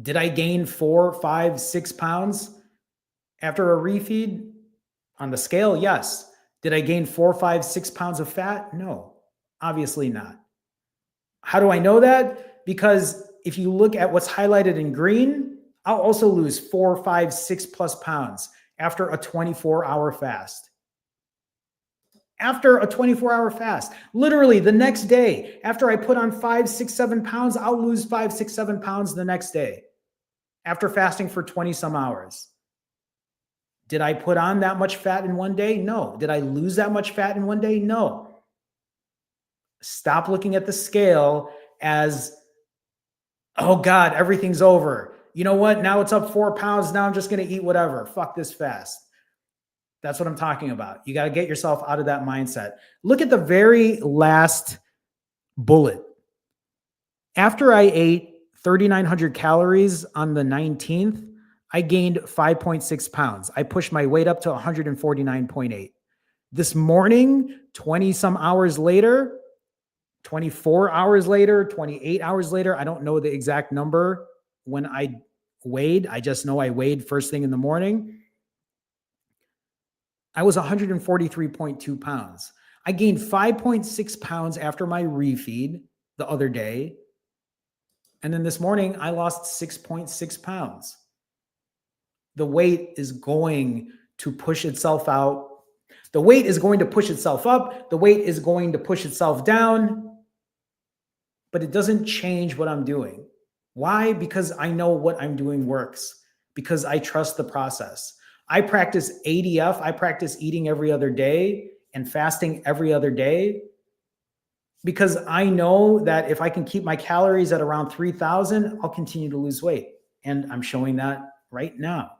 Did I gain 4, 5, 6 pounds after a refeed? On the scale, yes. Did I gain 4, 5, 6 pounds of fat? No, obviously not. How do I know that? Because if you look at what's highlighted in green, I'll also lose 4, 5, 6+ pounds after a 24-hour fast. After a 24-hour fast, literally the next day, after I put on 5, 6, 7 pounds, I'll lose 5, 6, 7 pounds the next day after fasting for 20 some hours. Did I put on that much fat in one day? No. Did I lose that much fat in one day? No. Stop looking at the scale as, oh God, everything's over. You know what? Now it's up 4 pounds. Now I'm just going to eat whatever. Fuck this fast. That's what I'm talking about. You got to get yourself out of that mindset. Look at the very last bullet. After I ate 3,900 calories on the 19th, I gained 5.6 pounds. I pushed my weight up to 149.8. This morning, 20 some hours later, 24 hours later, 28 hours later, I don't know the exact number when I weighed. I just know I weighed first thing in the morning. I was 143.2 pounds. I gained 5.6 pounds after my refeed the other day. And then this morning, I lost 6.6 pounds. The weight is going to push itself out. The weight is going to push itself up. The weight is going to push itself down. But it doesn't change what I'm doing. Why? Because I know what I'm doing works. Because I trust the process. I practice ADF. I practice eating every other day and fasting every other day because I know that if I can keep my calories at around 3,000, I'll continue to lose weight. And I'm showing that right now.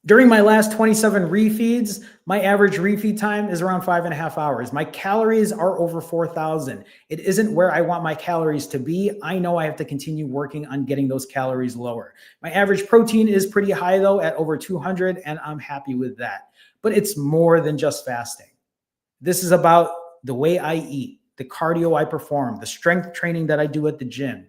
During my last 27 refeeds, my average refeed time is around 5.5 hours. My calories are over 4,000. It isn't where I want my calories to be. I know I have to continue working on getting those calories lower. My average protein is pretty high though, at over 200, and I'm happy with that. But it's more than just fasting. This is about the way I eat, the cardio I perform, the strength training that I do at the gym.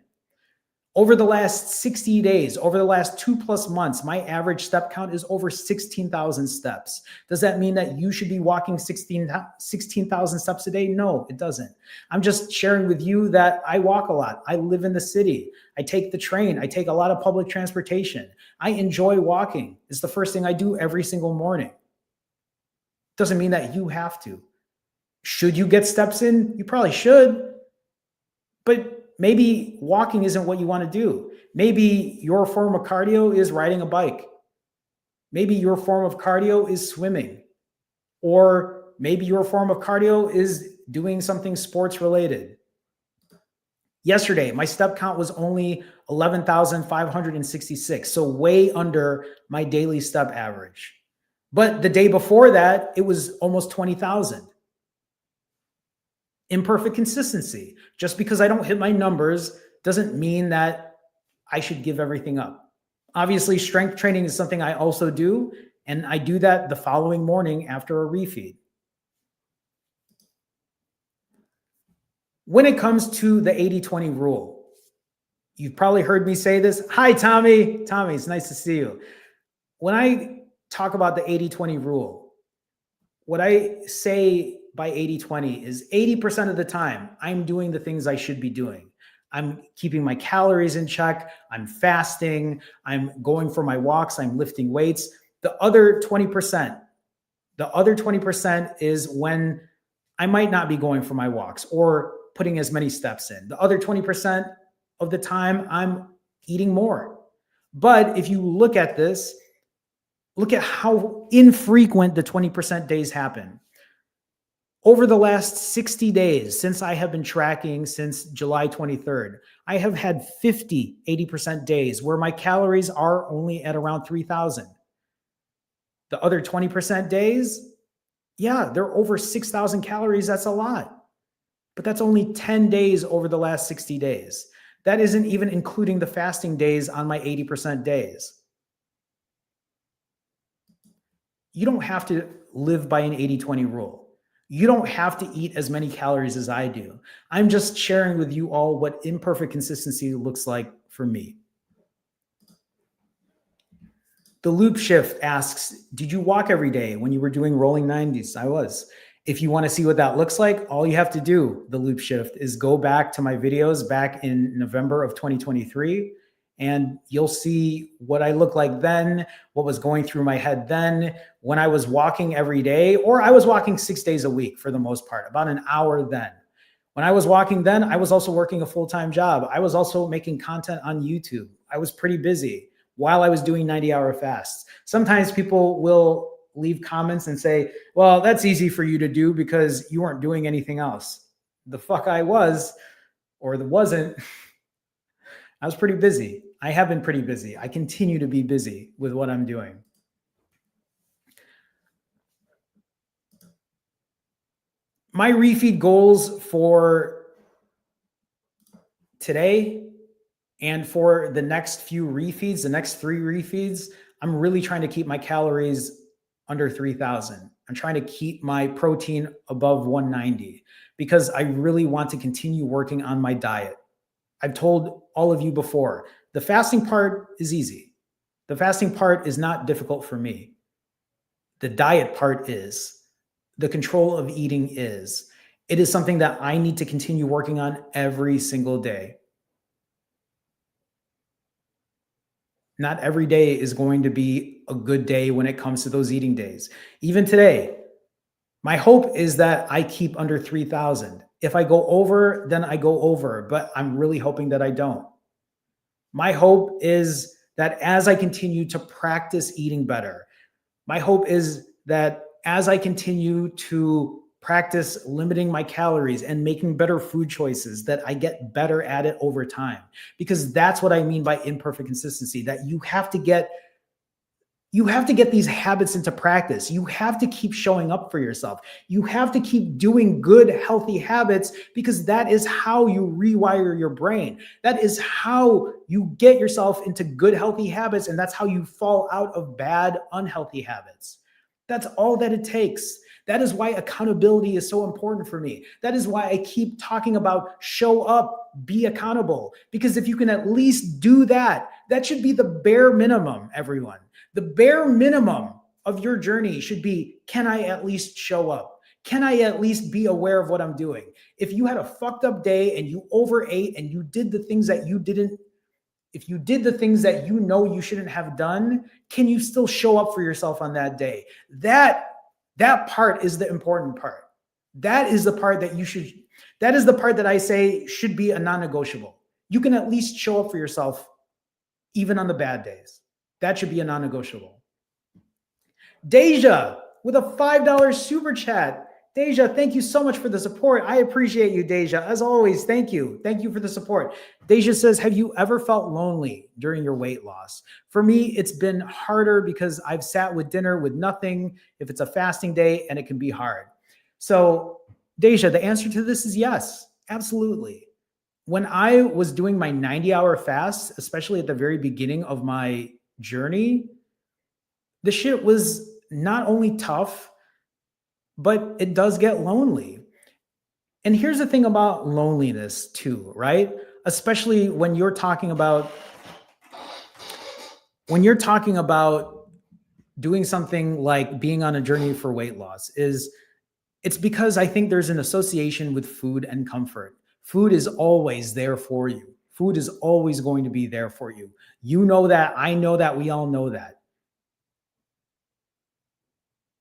Over the last 60 days, over the last 2+ months, my average step count is over 16,000 steps. Does that mean that you should be walking 16,000 steps a day? No, it doesn't. I'm just sharing with you that I walk a lot. I live in the city. I take the train. I take a lot of public transportation. I enjoy walking. It's the first thing I do every single morning. Doesn't mean that you have to. Should you get steps in? You probably should. But maybe walking isn't what you want to do. Maybe your form of cardio is riding a bike. Maybe your form of cardio is swimming. Or maybe your form of cardio is doing something sports related. Yesterday, my step count was only 11,566, so way under my daily step average. But the day before that, it was almost 20,000. Imperfect consistency. Just because I don't hit my numbers doesn't mean that I should give everything up. Obviously, strength training is something I also do, and I do that the following morning after a refeed. When it comes to the 80-20 rule, you've probably heard me say this. Hi, Tommy. Tommy, it's nice to see you. When I talk about the 80-20 rule, what I say by 80-20 is 80% of the time, I'm doing the things I should be doing. I'm keeping my calories in check. I'm fasting. I'm going for my walks. I'm lifting weights. The other 20% is when I might not be going for my walks or putting as many steps in. The other 20% of the time, I'm eating more. But if you look at this, look at how infrequent the 20% days happen. Over the last 60 days, since I have been tracking since July 23rd, I have had 80% days where my calories are only at around 3,000. The other 20% days, yeah, they're over 6,000 calories. That's a lot. But that's only 10 days over the last 60 days. That isn't even including the fasting days on my 80% days. You don't have to live by an 80-20 rule. You don't have to eat as many calories as I do. I'm just sharing with you all what imperfect consistency looks like for me. The Loop Shift asks, did you walk every day when you were doing rolling 90s? I was. If you want to see what that looks like, all you have to do, the Loop Shift, is go back to my videos back in November of 2023, and you'll see what I look like then, what was going through my head then, when I was walking every day, or I was walking 6 days a week for the most part, about an hour then. When I was walking then, I was also working a full-time job. I was also making content on YouTube. I was pretty busy while I was doing 90-hour fasts. Sometimes people will leave comments and say, well, that's easy for you to do because you weren't doing anything else. The fuck I was, or wasn't. I was pretty busy. I have been pretty busy. I continue to be busy with what I'm doing. My refeed goals for today and for the next few refeeds, the next 3 refeeds, I'm really trying to keep my calories under 3,000. I'm trying to keep my protein above 190 because I really want to continue working on my diet. I've told all of you before, the fasting part is easy. The fasting part is not difficult for me. The diet part is. the control of eating is. It is something that I need to continue working on every single day. Not every day is going to be a good day when it comes to those eating days. Even today, my hope is that I keep under 3,000. If I go over, then I go over, but I'm really hoping that I don't. My hope is that as I continue to practice eating better, my hope is that as I continue to practice limiting my calories and making better food choices, that I get better at it over time. Because that's what I mean by imperfect consistency, that you have to get these habits into practice. You have to keep showing up for yourself. You have to keep doing good, healthy habits, because that is how you rewire your brain. That is how you get yourself into good, healthy habits. And that's how you fall out of bad, unhealthy habits. That's all that it takes. That is why accountability is so important for me. That is why I keep talking about show up, be accountable. Because if you can at least do that, that should be the bare minimum, everyone. The bare minimum of your journey should be, can I at least show up? Can I at least be aware of what I'm doing? If you had a fucked up day and you overate and you did the things that you didn't, if you did the things that you know you shouldn't have done, can you still show up for yourself on that day? That part is the important part. That is the part that I say should be a non-negotiable. You can at least show up for yourself even on the bad days. That should be a non-negotiable. Deja with a $5 super chat. Deja, thank you so much for the support. I appreciate you, Deja. As always, thank you. Thank you for the support. Deja says, have you ever felt lonely during your weight loss? For me, it's been harder because I've sat with dinner with nothing if it's a fasting day, and it can be hard. So, Deja, the answer to this is yes, absolutely. When I was doing my 90-hour fast, especially at the very beginning of my journey, the shit was not only tough, but it does get lonely. And here's the thing about loneliness too, right? Especially when you're talking about doing something like being on a journey for weight loss, it's because I think there's an association with food and comfort. Food is always there for you. Food is always going to be there for you. You know that, I know that, we all know that.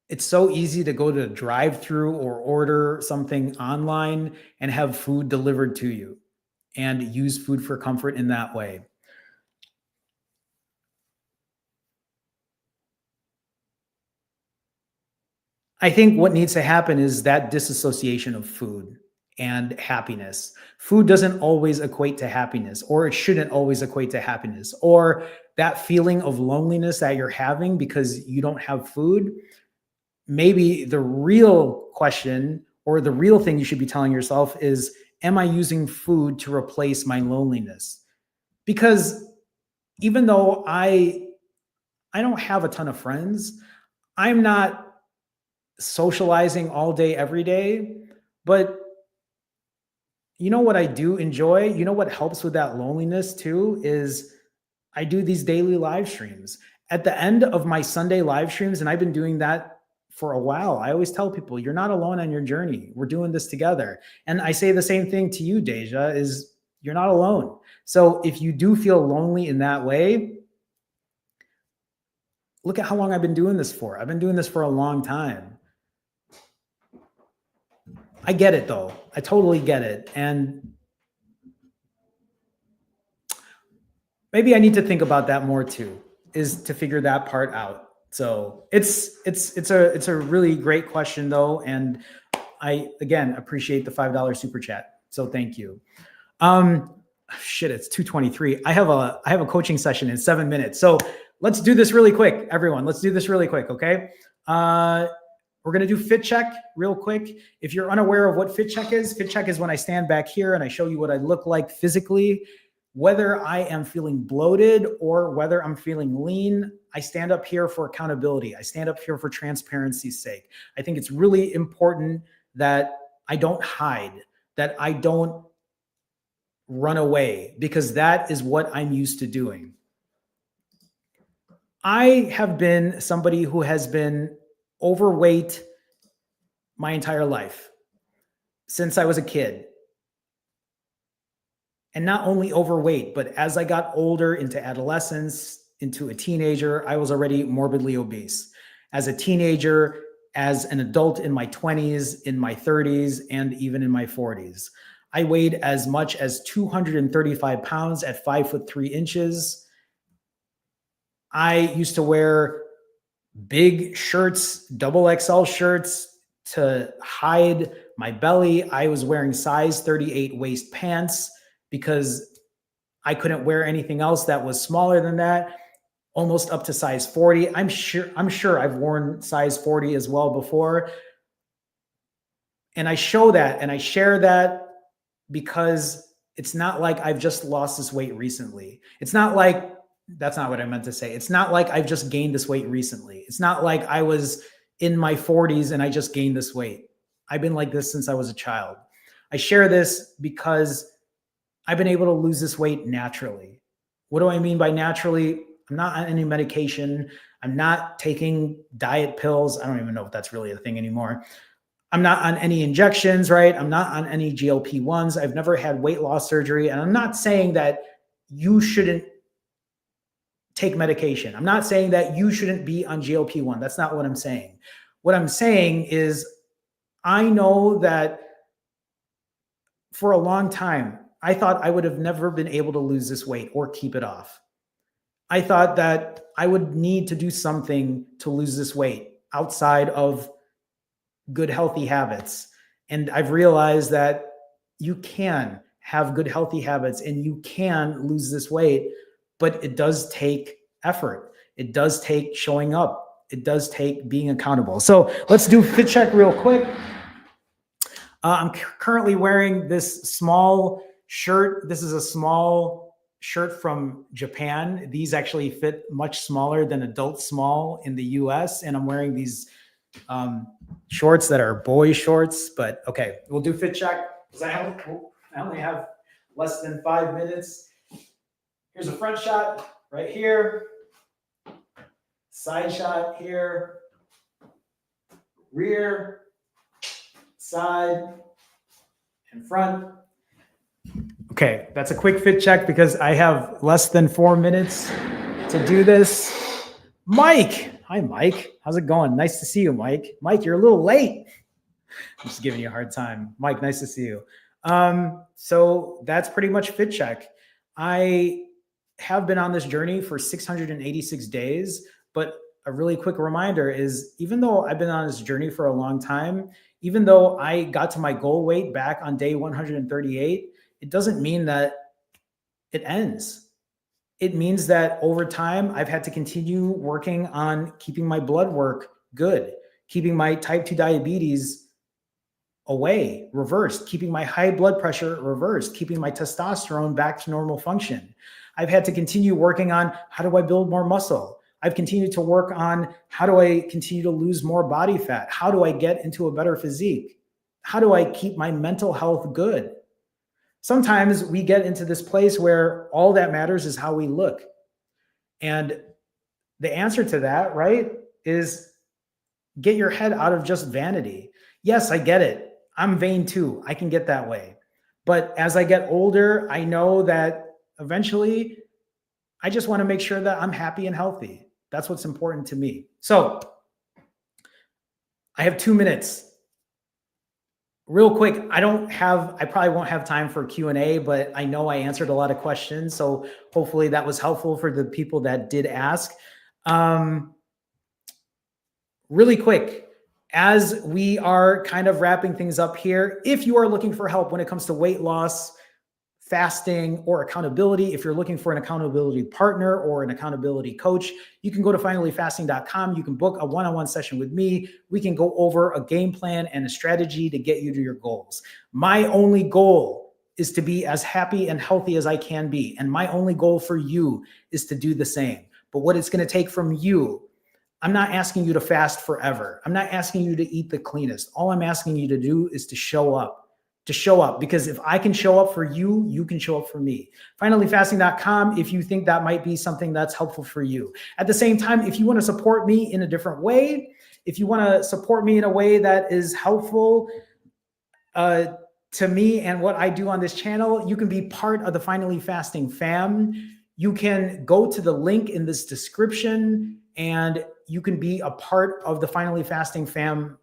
It's so easy to go to a drive-through or order something online and have food delivered to you and use food for comfort in that way. I think what needs to happen is that disassociation of food and happiness. Food doesn't always equate to happiness, or it shouldn't always equate to happiness, or that feeling of loneliness that you're having because you don't have food. Maybe the real question or the real thing you should be telling yourself is, am I using food to replace my loneliness? Because even though I don't have a ton of friends, I'm not socializing all day, every day. But you know what I do enjoy? You know what helps with that loneliness too is I do these daily live streams. At the end of my Sunday live streams, and I've been doing that for a while, I always tell people, you're not alone on your journey. We're doing this together. And I say the same thing to you, Deja, is you're not alone. So if you do feel lonely in that way, look at how long I've been doing this for. I've been doing this for a long time. I get it though. I totally get it. And maybe I need to think about that more too, is to figure that part out. So it's a really great question though. And I, again, appreciate the $5 super chat. So thank you. Shit, it's 2:23. I have a coaching session in 7 minutes. So let's do this really quick, everyone. Let's do this really quick. Okay. We're going to do fit check real quick. If you're unaware of what fit check is when I stand back here and I show you what I look like physically, whether I am feeling bloated or whether I'm feeling lean. I stand up here for accountability. I stand up here for transparency's sake. I think it's really important that I don't hide, that I don't run away, because that is what I'm used to doing. I have been somebody who has been overweight my entire life, since I was a kid. And not only overweight, but as I got older into adolescence, into a teenager, I was already morbidly obese. As a teenager, as an adult in my 20s, in my 30s, and even in my 40s. I weighed as much as 235 pounds at 5'3". I used to wear big shirts, double XL shirts to hide my belly. I was wearing size 38 waist pants because I couldn't wear anything else that was smaller than that, almost up to size 40. I'm sure I've worn size 40 as well before. And I show that and I share that because it's not like I've just lost this weight recently. It's not like, that's not what I meant to say. It's not like I've just gained this weight recently. It's not like I was in my 40s and I just gained this weight. I've been like this since I was a child. I share this because I've been able to lose this weight naturally. What do I mean by naturally? I'm not on any medication. I'm not taking diet pills. I don't even know if that's really a thing anymore. I'm not on any injections, right? I'm not on any GLP-1s. I've never had weight loss surgery. And I'm not saying that you shouldn't take medication. I'm not saying that you shouldn't be on GLP-1. That's not what I'm saying. What I'm saying is I know that for a long time, I thought I would have never been able to lose this weight or keep it off. I thought that I would need to do something to lose this weight outside of good, healthy habits. And I've realized that you can have good, healthy habits and you can lose this weight, but it does take effort. It does take showing up. It does take being accountable. So let's do fit check real quick. I'm currently wearing this small shirt. This is a small shirt from Japan. These actually fit much smaller than adult small in the US. And I'm wearing these shorts that are boy shorts, but okay, we'll do fit check because I only have less than 5 minutes. Here's a front shot right here, side shot here, rear, side, and front. Okay, that's a quick fit check because I have less than 4 minutes to do this. Mike. Hi, Mike. How's it going? Nice to see you, Mike. Mike, you're a little late. I'm just giving you a hard time. Mike, nice to see you. So that's pretty much fit check. I have been on this journey for 686 days, but a really quick reminder is even though I've been on this journey for a long time, even though I got to my goal weight back on day 138, it doesn't mean that it ends. It means that over time, I've had to continue working on keeping my blood work good, keeping my type 2 diabetes away, reversed, keeping my high blood pressure reversed, keeping my testosterone back to normal function. I've had to continue working on how do I build more muscle? I've continued to work on how do I continue to lose more body fat? How do I get into a better physique? How do I keep my mental health good? Sometimes we get into this place where all that matters is how we look. And the answer to that, right, is get your head out of just vanity. Yes, I get it. I'm vain too. I can get that way. But as I get older, I know that eventually I just want to make sure that I'm happy and healthy. That's what's important to me. So I have 2 minutes. Real quick, I probably won't have time for Q&A, but I know I answered a lot of questions. So hopefully that was helpful for the people that did ask. Really quick, as we are kind of wrapping things up here, if you are looking for help when it comes to weight loss, fasting, or accountability, if you're looking for an accountability partner or an accountability coach, you can go to finallyfasting.com. You can book a one-on-one session with me. We can go over a game plan and a strategy to get you to your goals. My only goal is to be as happy and healthy as I can be. And my only goal for you is to do the same. But what it's going to take from you, I'm not asking you to fast forever. I'm not asking you to eat the cleanest. All I'm asking you to do is to show up. Because if I can show up for you, you can show up for me. Finallyfasting.com if you think that might be something that's helpful for you. At the same time, if you want to support me in a different way, If you want to support me in a way that is helpful to me and what I do on this channel, you can be part of the Finally Fasting fam. You can go to the link in this description and you can be a part of the Finally Fasting fam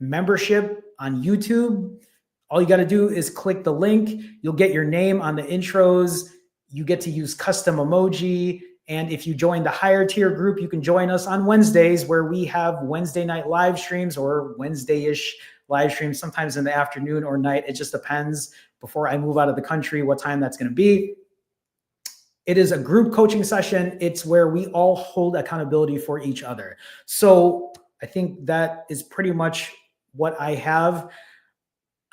membership on YouTube. All you got to do is click the link. You'll get your name on the intros. You get to use custom emoji. And if you join the higher tier group, you can join us on Wednesdays where we have Wednesday night live streams or Wednesday-ish live streams, sometimes in the afternoon or night. It just depends before I move out of the country, what time that's going to be. It is a group coaching session. It's where we all hold accountability for each other. So I think that is pretty much what I have.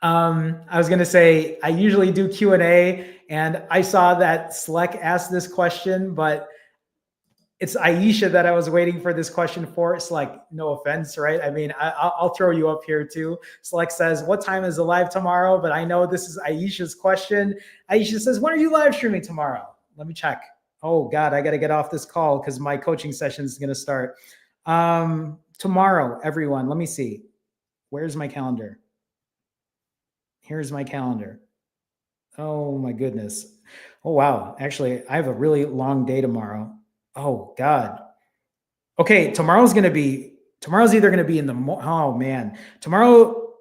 I was going to say, I usually do Q&A, and I saw that Select asked this question, but it's Aisha that I was waiting for this question for. It's like, no offense, right? I mean, I'll throw you up here too. Select says, what time is the live tomorrow? But I know this is Aisha's question. Aisha says, when are you live streaming tomorrow? Let me check. Oh God, I got to get off this call because my coaching session is going to start. Tomorrow, everyone, let me see. Where's my calendar? Here's my calendar. Oh my goodness. Oh wow. Actually, I have a really long day tomorrow. Oh God. Okay, tomorrow's either going to be in the oh man. Tomorrow,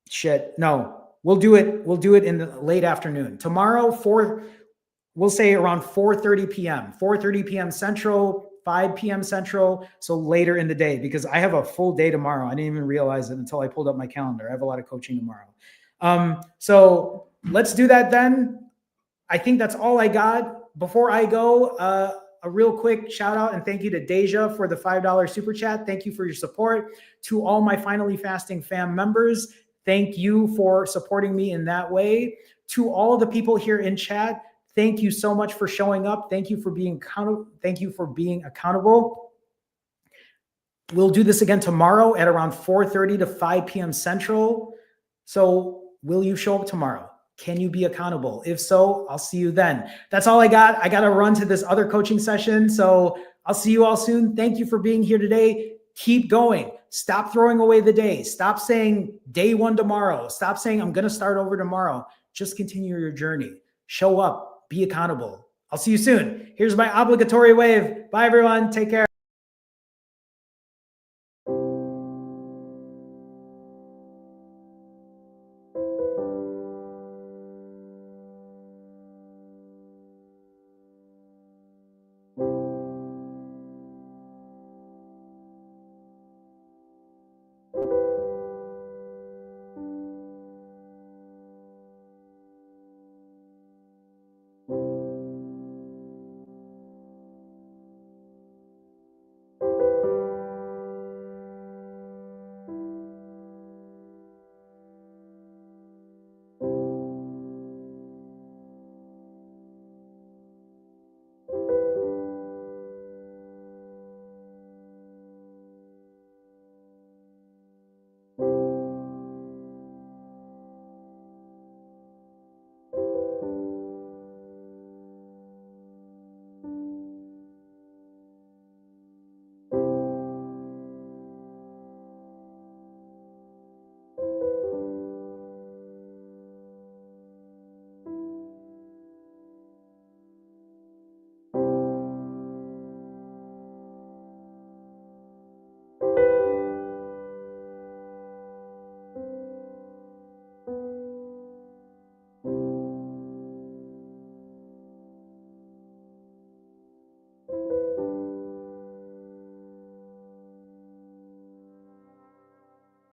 shit. No, we'll do it in the late afternoon. Tomorrow, we'll say around 4:30 p.m. 4:30 p.m. Central, 5 p.m. Central, so later in the day, because I have a full day tomorrow. I didn't even realize it until I pulled up my calendar. I have a lot of coaching tomorrow. So let's do that then. I think that's all I got. Before I go, a real quick shout out and thank you to Deja for the $5 super chat. Thank you for your support. To all my Finally Fasting fam members, thank you for supporting me in that way. To all the people here in chat, thank you so much for showing up. Thank you for being accountable. We'll do this again tomorrow at around 4:30 to 5 p.m. Central. So will you show up tomorrow? Can you be accountable? If so, I'll see you then. That's all I got. I got to run to this other coaching session. So I'll see you all soon. Thank you for being here today. Keep going. Stop throwing away the day. Stop saying day one tomorrow. Stop saying I'm going to start over tomorrow. Just continue your journey. Show up. Be accountable. I'll see you soon. Here's my obligatory wave. Bye, everyone. Take care.